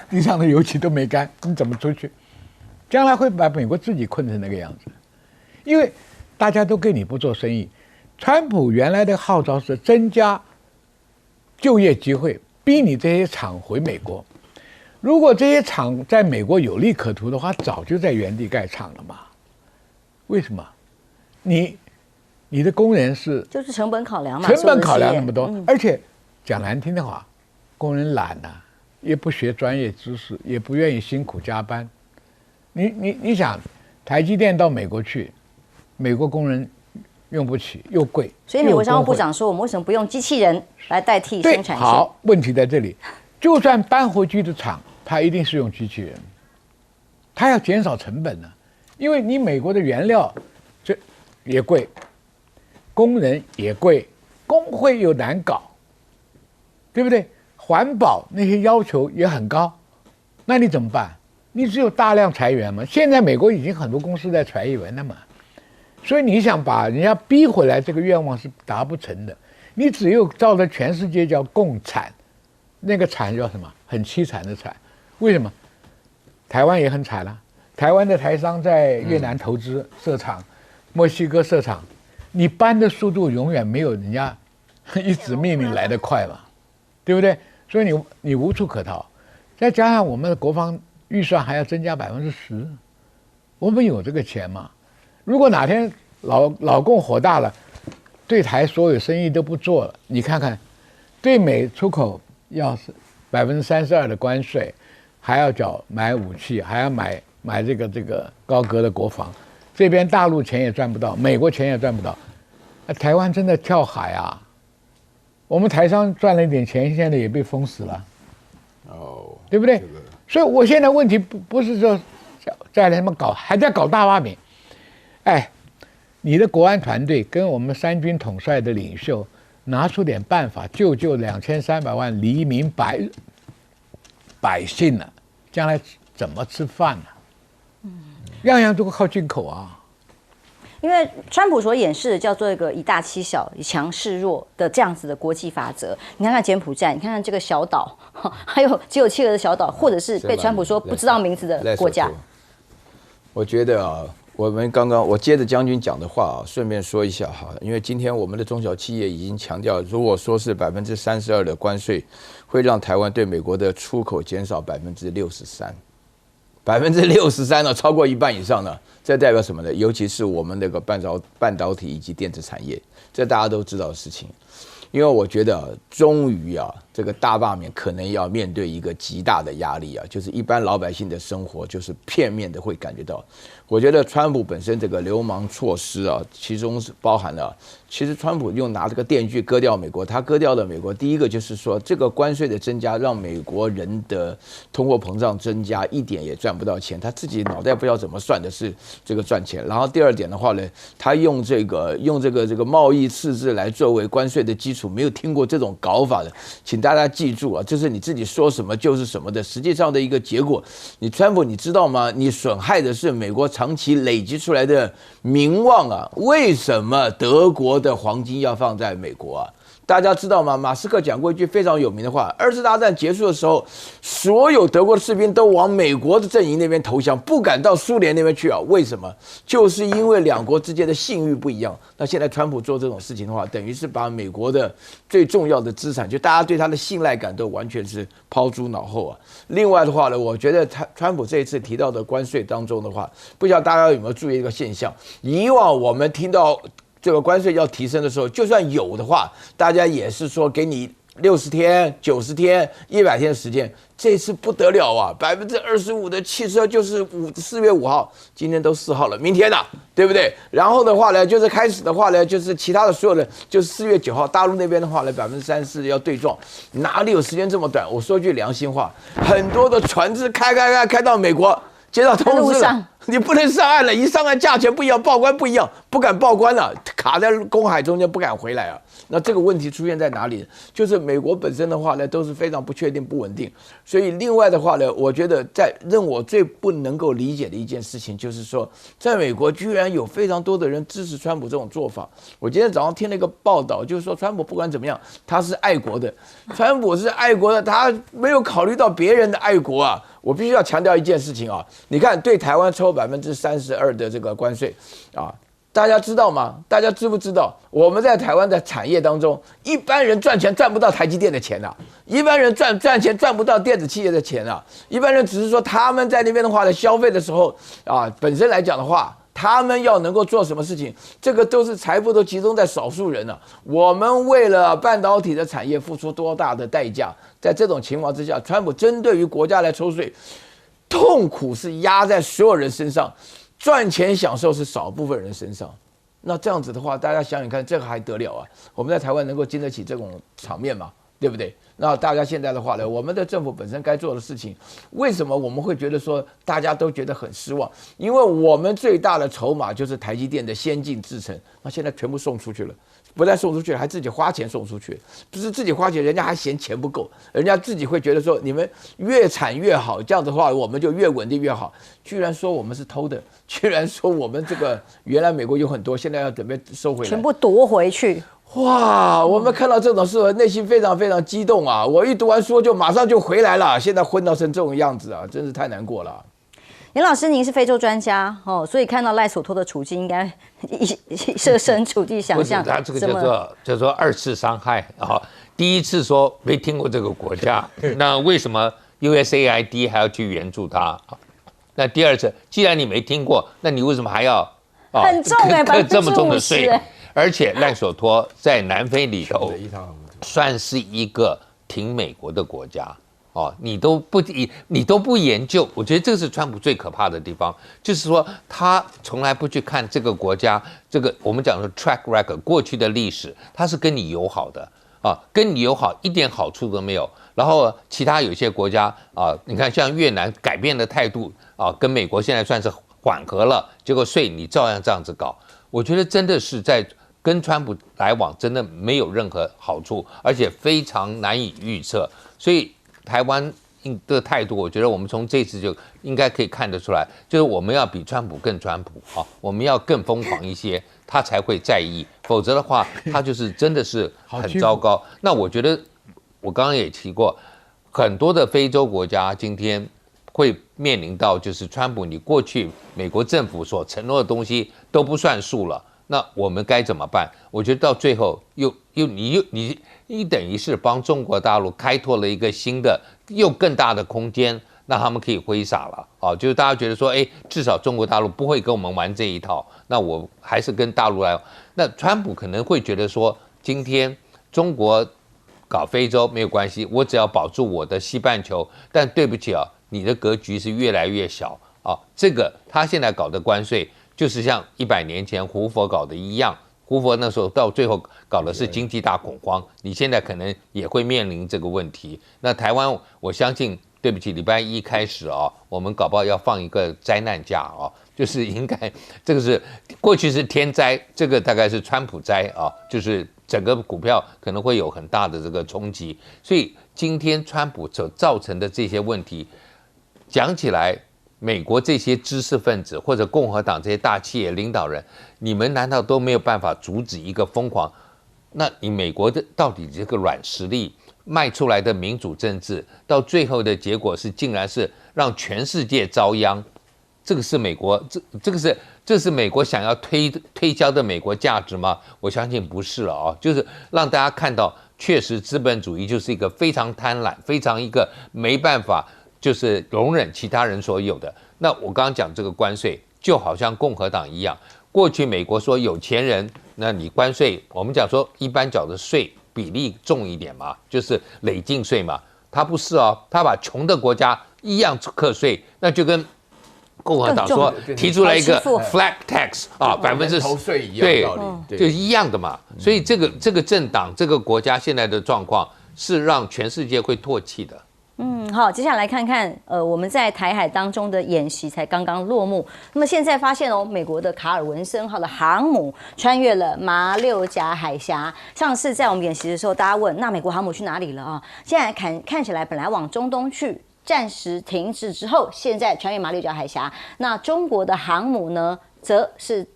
地上的油漆都没干，你怎么出去？将来会把美国自己困成那个样子。因为大家都跟你不做生意，川普原来的号召是增加就业机会，逼你这些厂回美国。如果这些厂在美国有利可图的话，早就在原地盖厂了嘛。为什么？你的工人是就是成本考量嘛，成本考量那么多，而且讲难听的话，工人懒啊，也不学专业知识，也不愿意辛苦加班。你想，台积电到美国去。美国工人用不起，又贵，所以美国商务部长说：“我们为什么不用机器人来代替生产线？”好，问题在这里，就算搬回去的厂，它一定是用机器人，它要减少成本呢，因为你美国的原料这也贵，工人也贵，工会又难搞，对不对？环保那些要求也很高，那你怎么办？你只有大量裁员嘛。现在美国已经很多公司在裁员了嘛。所以你想把人家逼回来，这个愿望是达不成的。你只有照着全世界叫共产，那个惨叫什么？很凄惨的惨。为什么？台湾也很惨啊。台湾的台商在越南投资设厂，墨西哥设厂，你搬的速度永远没有人家一纸命令来得快嘛，对不对？所以你无处可逃。再加上我们的国防预算还要增加10%，我们有这个钱吗？如果哪天老共火大了，对台所有生意都不做了，你看看，对美出口要是32%的关税，还要买武器，还要买这个高格的国防，这边大陆钱也赚不到，美国钱也赚不到，台湾真的跳海啊！我们台商赚了一点钱，现在也被封死了，对不对？所以我现在问题不是说再来他们还在搞大罢免，你的国安团队跟我们三军统帅的领袖拿出点办法，救2300万黎民百姓了，将来怎么吃饭呢？样样都靠进口啊。因为川普所演示的叫做一个以大欺小、以强示弱的这样子的国际法则。你看看柬埔寨，你看看这个小岛，还有只有7个的小岛，或者是被川普说不知道名字的国家。我觉得啊，我接着将军讲的话啊，顺便说一下哈，因为今天我们的中小企业已经强调，如果说是32%的关税，会让台湾对美国的出口减少63%，63%呢，超过一半以上呢，这代表什么呢？尤其是我们那个半导体以及电子产业，这大家都知道的事情。因为我觉得终于啊，这个大罢免可能要面对一个极大的压力啊，就是一般老百姓的生活就是片面的会感觉到。我觉得川普本身这个流氓措施啊，其中是包含了，其实川普用拿这个电锯割掉美国，他割掉了美国，第一个就是说这个关税的增加让美国人的通货膨胀增加，一点也赚不到钱，他自己脑袋不知道怎么算的是这个赚钱。然后第二点的话呢，他用这个贸易赤字来作为关税的基础，没有听过这种搞法的，请大家记住啊，这是你自己说什么就是什么的，实际上的一个结果。你川普你知道吗？你损害的是美国长期累积出来的名望啊！为什么德国的黄金要放在美国啊？大家知道吗？马斯克讲过一句非常有名的话：2次大战结束的时候，所有德国的士兵都往美国的阵营那边投降，不敢到苏联那边去啊。为什么？就是因为两国之间的信誉不一样。那现在川普做这种事情的话，等于是把美国的最重要的资产，就大家对他的信赖感都完全是抛诸脑后啊。另外的话呢，我觉得川普这一次提到的关税当中的话，不知道大家有没有注意一个现象？以往我们听到这个关税要提升的时候，就算有的话，大家也是说给你60天、90天、100天的时间。这次不得了啊！25%的汽车就是4月5号，今天都4号了，明天了，对不对？然后的话呢，就是开始的话呢，就是其他的所有的，就是4月9号，大陆那边的话呢，34%要对撞，哪里有时间这么短？我说句良心话，很多的船只开到美国。接到通知了，你不能上岸了，一上岸价钱不一样，报关不一样，不敢报关了，卡在公海中间不敢回来啊。那这个问题出现在哪里？就是美国本身的话呢，都是非常不确定、不稳定。所以另外的话呢，我觉得让我最不能够理解的一件事情，就是说，在美国居然有非常多的人支持川普这种做法。我今天早上听了一个报道，就是说川普不管怎么样，他是爱国的，川普是爱国的，他没有考虑到别人的爱国啊。我必须要强调一件事情啊，你看对台湾抽32%的这个关税啊，大家知道吗？大家知不知道我们在台湾的产业当中，一般人赚钱赚不到台积电的钱啊，一般人赚钱赚不到电子企业的钱啊，一般人只是说他们在那边的话呢，消费的时候啊，本身来讲的话。他们要能够做什么事情，这个都是财富都集中在少数人了。我们为了半导体的产业付出多大的代价？在这种情况之下，川普针对于国家来抽税，痛苦是压在所有人身上，赚钱享受是少部分人身上。那这样子的话，大家想想看，这个还得了啊？我们在台湾能够经得起这种场面吗？对不对？那大家现在的话呢，我们的政府本身该做的事情，为什么我们会觉得说大家都觉得很失望？因为我们最大的筹码就是台积电的先进制程，那现在全部送出去了，不但送出去了，还自己花钱送出去，不是自己花钱，人家还嫌钱不够，人家自己会觉得说你们越产越好，这样的话我们就越稳定越好。居然说我们是偷的，居然说我们这个原来美国有很多，现在要准备收回来，全部夺回去。哇，我们看到这种事，内心非常非常激动啊！我一读完书就马上就回来了，现在混到成这种样子啊，真是太难过了。严老师，您是非洲专家哦，所以看到赖索托的处境，应该设身处地想象。他这个叫做二次伤害啊。第一次说没听过这个国家，那为什么 USAID 还要去援助他？那第二次，既然你没听过，那你为什么还要很重课这么重的税？而且赖索托在南非里头算是一个挺美国的国家。你都不研究，我觉得这是川普最可怕的地方，就是说他从来不去看这个国家，这个我们讲说 track record 过去的历史，他是跟你友好的跟你友好一点好处都没有。然后其他有些国家你看像越南改变的态度跟美国现在算是缓和了，结果税你照样这样子搞，我觉得真的是在跟川普来往真的没有任何好处，而且非常难以预测，所以。台湾的态度，我觉得我们从这次就应该可以看得出来，就是我们要比川普更川普我们要更疯狂一些，他才会在意，否则的话，他就是真的是很糟糕。那我觉得我刚刚也提过，很多的非洲国家今天会面临到，就是川普你过去美国政府所承诺的东西都不算数了。那我们该怎么办？我觉得到最后你等于是帮中国大陆开拓了一个新的又更大的空间，那他们可以挥洒了就是大家觉得说，至少中国大陆不会跟我们玩这一套，那我还是跟大陆来。那川普可能会觉得说，今天中国搞非洲没有关系，我只要保住我的西半球，但对不起你的格局是越来越小这个他现在搞的关税。就是像100年前胡佛搞的一样，胡佛那时候到最后搞的是经济大恐慌，你现在可能也会面临这个问题。那台湾，我相信，对不起，礼拜一开始我们搞不好要放一个灾难假就是应该这个是过去是天灾，这个大概是川普灾就是整个股票可能会有很大的这个冲击。所以今天川普所造成的这些问题，讲起来。美国这些知识分子或者共和党这些大企业领导人，你们难道都没有办法阻止一个疯狂？那你美国的到底这个软实力卖出来的民主政治，到最后的结果是竟然是让全世界遭殃？这个是美国这是美国想要推销的美国价值吗？我相信不是了就是让大家看到，确实资本主义就是一个非常贪婪、非常一个没办法。就是容忍其他人所有的。那我刚刚讲这个关税，就好像共和党一样。过去美国说有钱人，那你关税，我们讲说一般缴的税比例重一点嘛，就是累进税嘛。他不是他把穷的国家一样课税，那就跟共和党说提出来一个 flat tax %投税一样道理，就一样的嘛。所以这个政党这个国家现在的状况是让全世界会唾弃的。好，接下来来看看，我们在台海当中的演习才刚刚落幕。那么现在发现美国的卡尔文森号的航母穿越了马六甲海峡。上次在我们演习的时候，大家问，那美国航母去哪里了现在看起来本来往中东去，暂时停止之后，现在穿越马六甲海峡。那中国的航母呢，则是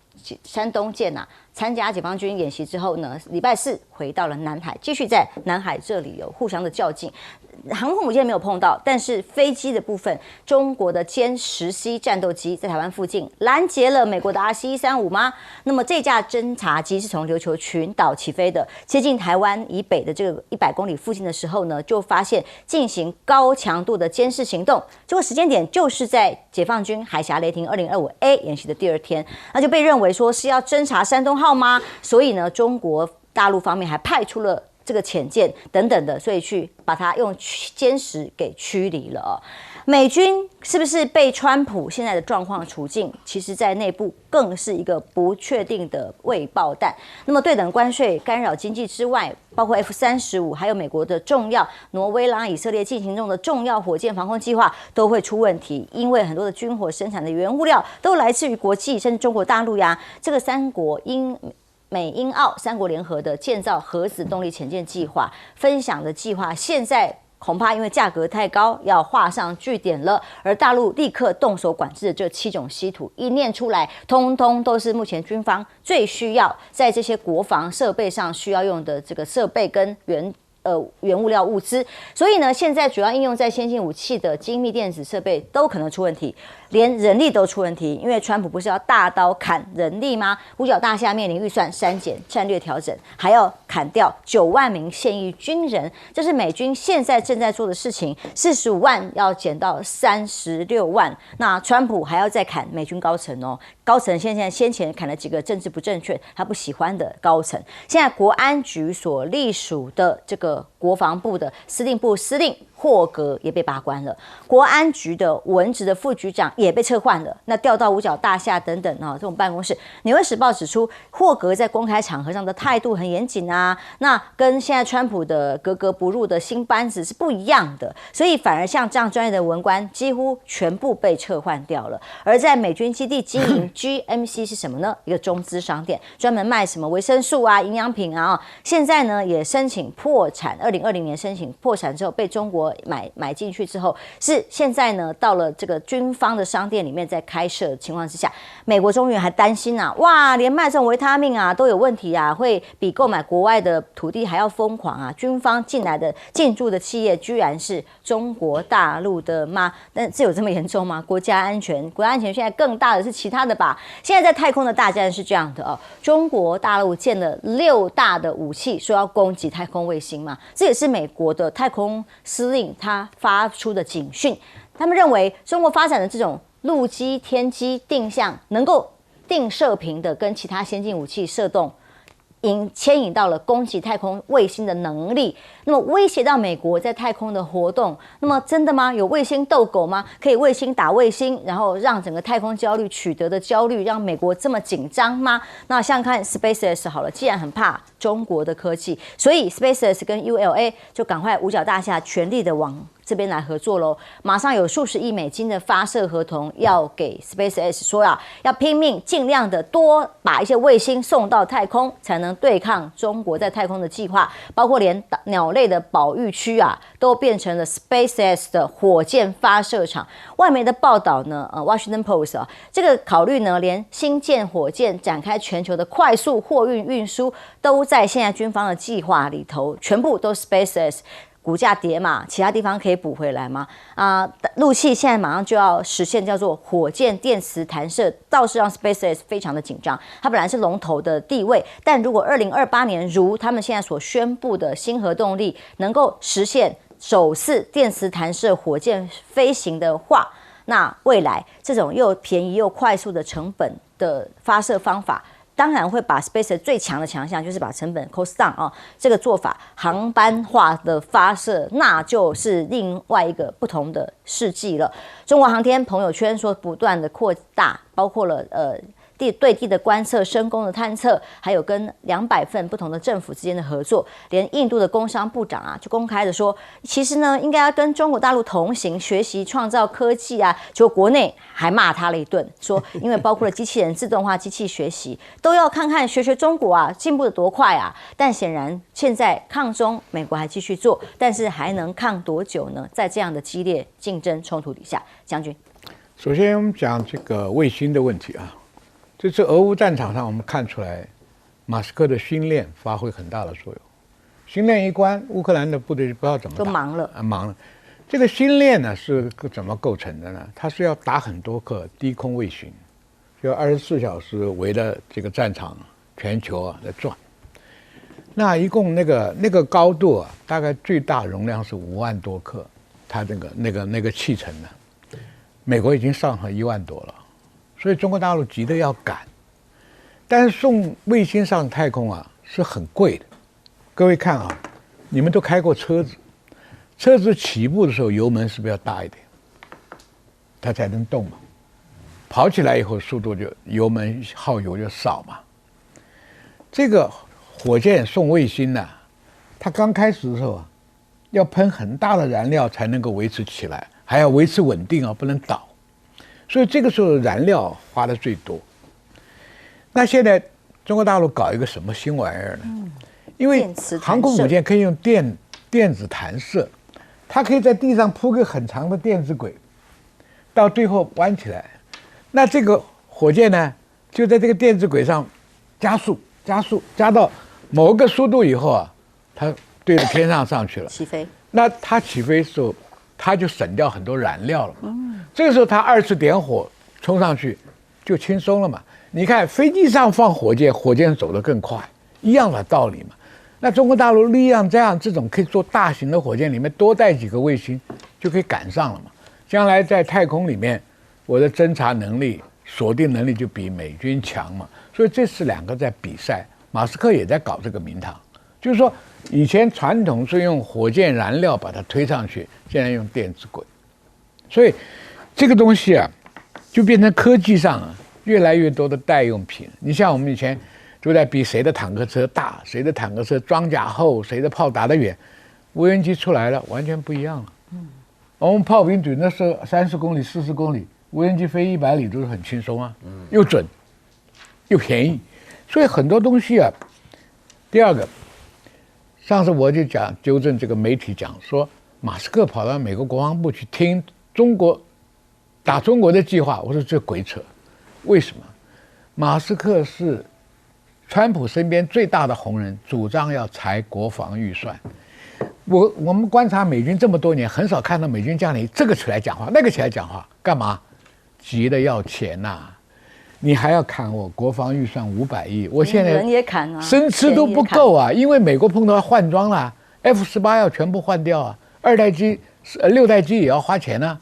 山东舰参加解放军演习之后呢，礼拜4回到了南海，继续在南海这里有互相的较劲。航空母舰没有碰到，但是飞机的部分，中国的歼10C 战斗机在台湾附近拦截了美国的 RC-135吗？那么这架侦察机是从琉球群岛起飞的，接近台湾以北的这个100公里附近的时候呢，就发现进行高强度的监视行动。这个时间点就是在解放军海峡雷霆 2025A 演习的第2天，那就被认为说是要侦察山东号吗？所以呢，中国大陆方面还派出了这个潜舰等等的，所以去把它用歼10给驱离了美军是不是被川普现在的状况处境，其实在内部更是一个不确定的未爆弹。那么对等关税干扰经济之外，包括 F-35还有美国的重要挪威啦、以色列进行中的重要火箭防空计划都会出问题，因为很多的军火生产的原物料都来自于国际甚至中国大陆呀。这个三国美英澳三国联合的建造核子动力潜舰计划分享的计划，现在恐怕因为价格太高，要画上句点了。而大陆立刻动手管制的这7种稀土，一念出来，通通都是目前军方最需要在这些国防设备上需要用的这个设备跟原物料物资，所以呢，现在主要应用在先进武器的精密电子设备都可能出问题，连人力都出问题。因为川普不是要大刀砍人力吗？五角大厦面临预算删减、战略调整，还要砍掉9万名现役军人，这是美军现在正在做的事情。45万要减到36万，那川普还要再砍美军高层哦。高层先前砍了几个政治不正确、他不喜欢的高层。现在国安局所隶属的这个国防部的司令部司令霍格也被罢官了，国安局的文职的副局长也被撤换了，那调到五角大厦等等啊这种办公室。纽约时报指出，霍格在公开场合上的态度很严谨啊，那跟现在川普的格格不入的新班子是不一样的，所以反而像这样专业的文官几乎全部被撤换掉了。而在美军基地经营GMC 是什么呢？一个中资商店，专门卖什么维生素啊、营养品啊，现在呢也申请破产，2020年申请破产之后被中国买进去之后，是现在呢到了这个军方的商店里面在开设的情况之下，美国众议员还担心啊，哇，连卖这种维他命啊都有问题啊，会比购买国外的土地还要疯狂啊！军方进驻的企业居然是中国大陆的吗？但这有这么严重吗？国家安全现在更大的是其他的吧？现在在太空的大战是这样的哦，中国大陆建了6大的武器，说要攻击太空卫星嘛，这也是美国的太空司令他发出的警讯。他们认为中国发展的这种陆基、天基定向能够定射频的跟其他先进武器射动牵引到了攻击太空卫星的能力，那么威胁到美国在太空的活动。那么真的吗？有卫星斗狗吗？可以卫星打卫星，然后让整个太空焦虑取得的焦虑让美国这么紧张吗？那像看 SpaceX 好了，既然很怕中国的科技，所以 SpaceX 跟 ULA 就赶快五角大厦全力的往这边来合作喽，马上有数十亿美金的发射合同要给 SpaceX 说啊，要拼命尽量的多把一些卫星送到太空，才能对抗中国在太空的计划，包括连鸟类的保育区啊，都变成了 SpaceX 的火箭发射场。外媒的报道呢，Washington Post 啊，这个考虑呢，连新建火箭展开全球的快速货运运输，都在现在军方的计划里头，全部都 SpaceX。股价跌嘛，其他地方可以补回来吗？陆气现在马上就要实现叫做火箭电磁弹射，倒是让 SpaceX 非常的紧张。它本来是龙头的地位，但如果2028年如他们现在所宣布的新核动力能够实现首次电磁弹射火箭飞行的话，那未来这种又便宜又快速的成本的发射方法，当然会把 SpaceX 最强的强项就是把成本 cost down 啊，这个做法航班化的发射，那就是另外一个不同的世纪了。中国航天朋友圈说不断的扩大，包括了对地的观测、深空的探测，还有跟200份不同的政府之间的合作，连印度的工商部长啊，就公开的说，其实呢，应该要跟中国大陆同行，学习创造科技啊。结果国内还骂他了一顿，说因为包括了机器人、自动化、机器学习，都要看看学中国啊，进步的多快啊。但显然现在抗中，美国还继续做，但是还能抗多久呢？在这样的激烈竞争冲突底下，将军，首先我们讲这个卫星的问题啊。这次俄乌战场上，我们看出来，马斯克的星链发挥很大的作用。星链一关，乌克兰的部队不知道怎么打，都忙了。忙了。这个星链呢是怎么构成的呢？它是要打很多颗低空卫星，就24小时围着这个战场全球啊在转。那一共那个高度啊，大概最大容量是5万多克，它那个气层呢，美国已经上了1万多了。所以中国大陆急得要赶，但是送卫星上太空啊是很贵的。各位看啊，你们都开过车子，车子起步的时候油门是不是要大一点，它才能动嘛？跑起来以后速度就油门耗油就少嘛。这个火箭送卫星呢，它刚开始的时候啊，要喷很大的燃料才能够维持起来，还要维持稳定啊，不能倒。所以这个时候燃料花的最多。那现在中国大陆搞一个什么新玩意儿呢？因为航空母舰可以用电子弹射，它可以在地上铺个很长的电子轨，到最后弯起来。那这个火箭呢，就在这个电子轨上加速，加到某个速度以后啊，它对着天上上去了，起飞。那它起飞的时候，它就省掉很多燃料了嘛。这个时候它2次点火冲上去，就轻松了嘛。你看飞机上放火箭，火箭走得更快，一样的道理嘛。那中国大陆利用这种可以做大型的火箭，里面多带几个卫星，就可以赶上了嘛。将来在太空里面，我的侦察能力、锁定能力就比美军强嘛。所以这是2个在比赛。马斯克也在搞这个名堂，就是说以前传统是用火箭燃料把它推上去，现在用电子轨，所以这个东西啊，就变成科技上啊越来越多的代用品。你像我们以前都在比谁的坦克车大，谁的坦克车装甲厚，谁的炮打得远。无人机出来了，完全不一样了。我们炮兵队那时候30公里、40公里，无人机飞100里都是很轻松啊，又准又便宜。所以很多东西啊，第二个，上次我就纠正这个媒体讲说，马斯克跑到美国国防部去听打中国的计划，我说这鬼扯。为什么？马斯克是川普身边最大的红人，主张要裁国防预算。我们观察美军这么多年，很少看到美军将领这个起来讲话，那个起来讲话，干嘛？急得要钱呐！你还要砍我国防预算500亿，我现在人也砍啊，生吃都不够啊！因为美国碰到要换装了，F-18要全部换掉啊，2代机、6代机也要花钱啊，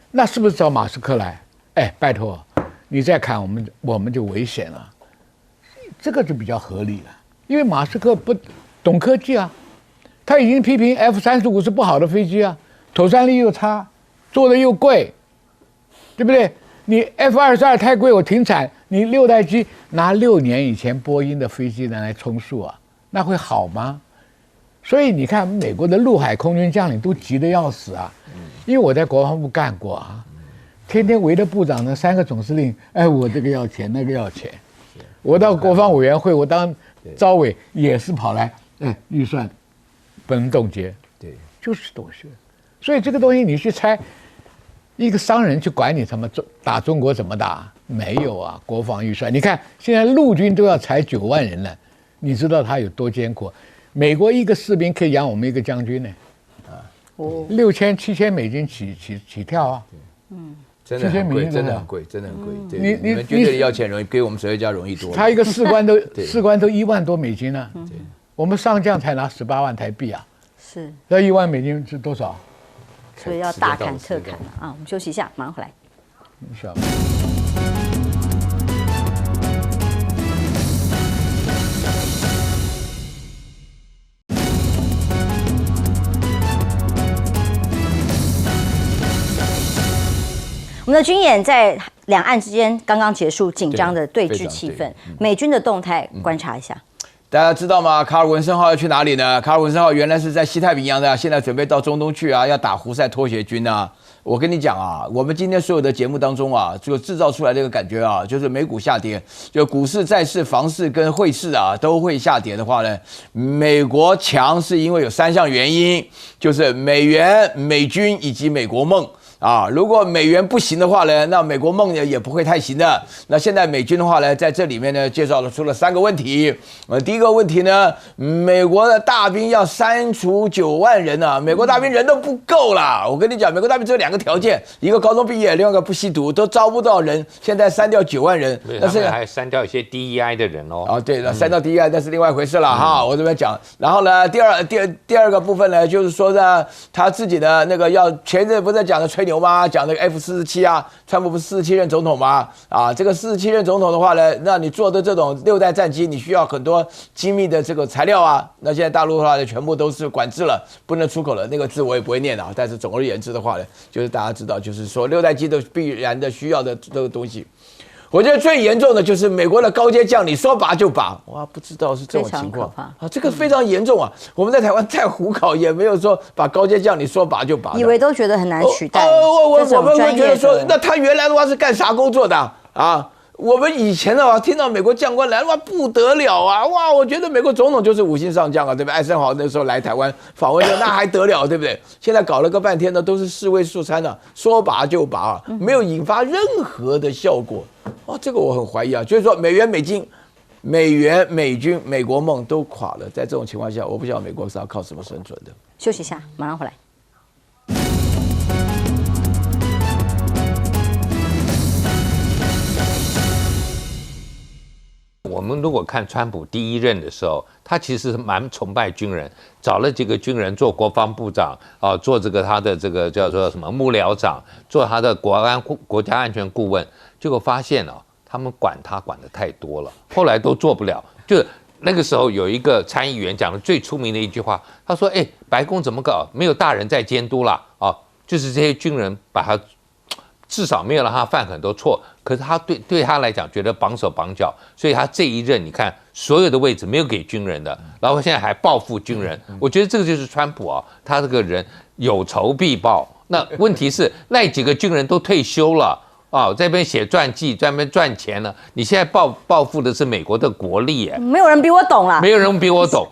那是不是找马斯克来？哎，拜托，你再砍我们就危险了，这个就比较合理了。因为马斯克不懂科技啊，他已经批评 F-35是不好的飞机啊，妥善率又差，做的又贵，对不对？你 F-22太贵，我停产。你6代机拿6年以前波音的飞机来充数啊，那会好吗？所以你看，美国的陆海空军将领都急得要死啊。因为我在国防部干过啊，天天围着部长的3个总司令，哎，我这个要钱，那个要钱。我到国防委员会，我当召委也是跑来，哎，预算不能冻结，对，就是东西。所以这个东西你去猜。一个商人去管你怎么打中国怎么打？没有啊，国防预算。你看现在陆军都要裁9万人了，你知道他有多艰苦？美国一个士兵可以养我们一个将军呢，6000、7000美金起跳啊，真的很贵，真的很贵，真的很贵。你们军队里要钱容易，给我们哲学家容易多。他一个士官都1万多美金呢，我们上将才拿18万台币啊，是，那1万美金是多少？所以要大砍特砍了啊！我们休息一下，马上回来。我们的军演在两岸之间刚刚结束紧张的对峙气氛，美军的动态观察一下。大家知道吗？卡尔文森号要去哪里呢？卡尔文森号原来是在西太平洋的，现在准备到中东去啊，要打胡塞拖鞋军啊。我跟你讲啊，我们今天所有的节目当中啊，就制造出来这个感觉啊，就是美股下跌，就股市、债市、房市跟汇市啊都会下跌的话呢，美国强是因为有3项原因，就是美元、美军以及美国梦。啊，如果美元不行的话呢，那美国梦呢也不会太行的。那现在美军的话呢，在这里面呢介绍了出了3个问题。第一个问题呢，美国的大兵要删除9万人啊，美国大兵人都不够啦。我跟你讲，美国大兵只有2个条件，一个高中毕业，另外一个不吸毒，都招不到人。现在删掉9万人，但是还删掉一些 DEI 的人哦。啊，对了，删掉 DEI 那是另外一回事了哈。我这边讲，然后呢，第二个部分呢，就是说呢，他自己的那个要前阵不是在讲的吹牛吗？讲那个 F-47啊，川普不是47任总统吗？啊，这个47任总统的话呢，那你做的这种6代战机，你需要很多精密的这个材料啊。那现在大陆的话呢，全部都是管制了，不能出口了。那个字我也不会念啊，但是总而言之的话呢，就是大家知道，就是说6代机都必然的需要的这个东西。我觉得最严重的就是美国的高阶将领说拔就拔，哇，不知道是这种情况啊，这个非常严重啊！我们在台湾再胡搞也没有说把高阶将领说拔就拔，以为都觉得很难取代。我们会觉得说，那他原来的话是干啥工作的啊？我们以前的话听到美国将官来哇不得了啊，哇！我觉得美国总统就是5星上将啊，对不对？艾森豪那时候来台湾访问的那还得了，对不对？现在搞了个半天呢，都是4位数餐啊，说拔就拔啊，没有引发任何的效果。哦，这个我很怀疑啊，就是说美元美金美元、美军、美国梦都垮了。在这种情况下，我不晓得美国是要靠什么生存的。休息一下，马上回来。我们如果看川普第一任的时候，他其实蛮崇拜军人，找了几个军人做国防部长啊，做这个他的这个叫做什么幕僚长，做他的国家安全顾问，结果发现哦，他们管得太多了，后来都做不了。就那个时候有一个参议员讲的最出名的一句话，他说：“哎，白宫怎么搞？没有大人在监督啦啊，就是这些军人把他。”至少没有让他犯很多错，可是他对他来讲觉得绑手绑脚，所以他这一任你看所有的位置没有给军人的，然后现在还报复军人，我觉得这个就是川普啊，他这个人有仇必报。那问题是那几个军人都退休了啊，在那边写传记，在那边赚钱了，你现在报复的是美国的国力，哎，没有人比我懂啦，没有人比我懂。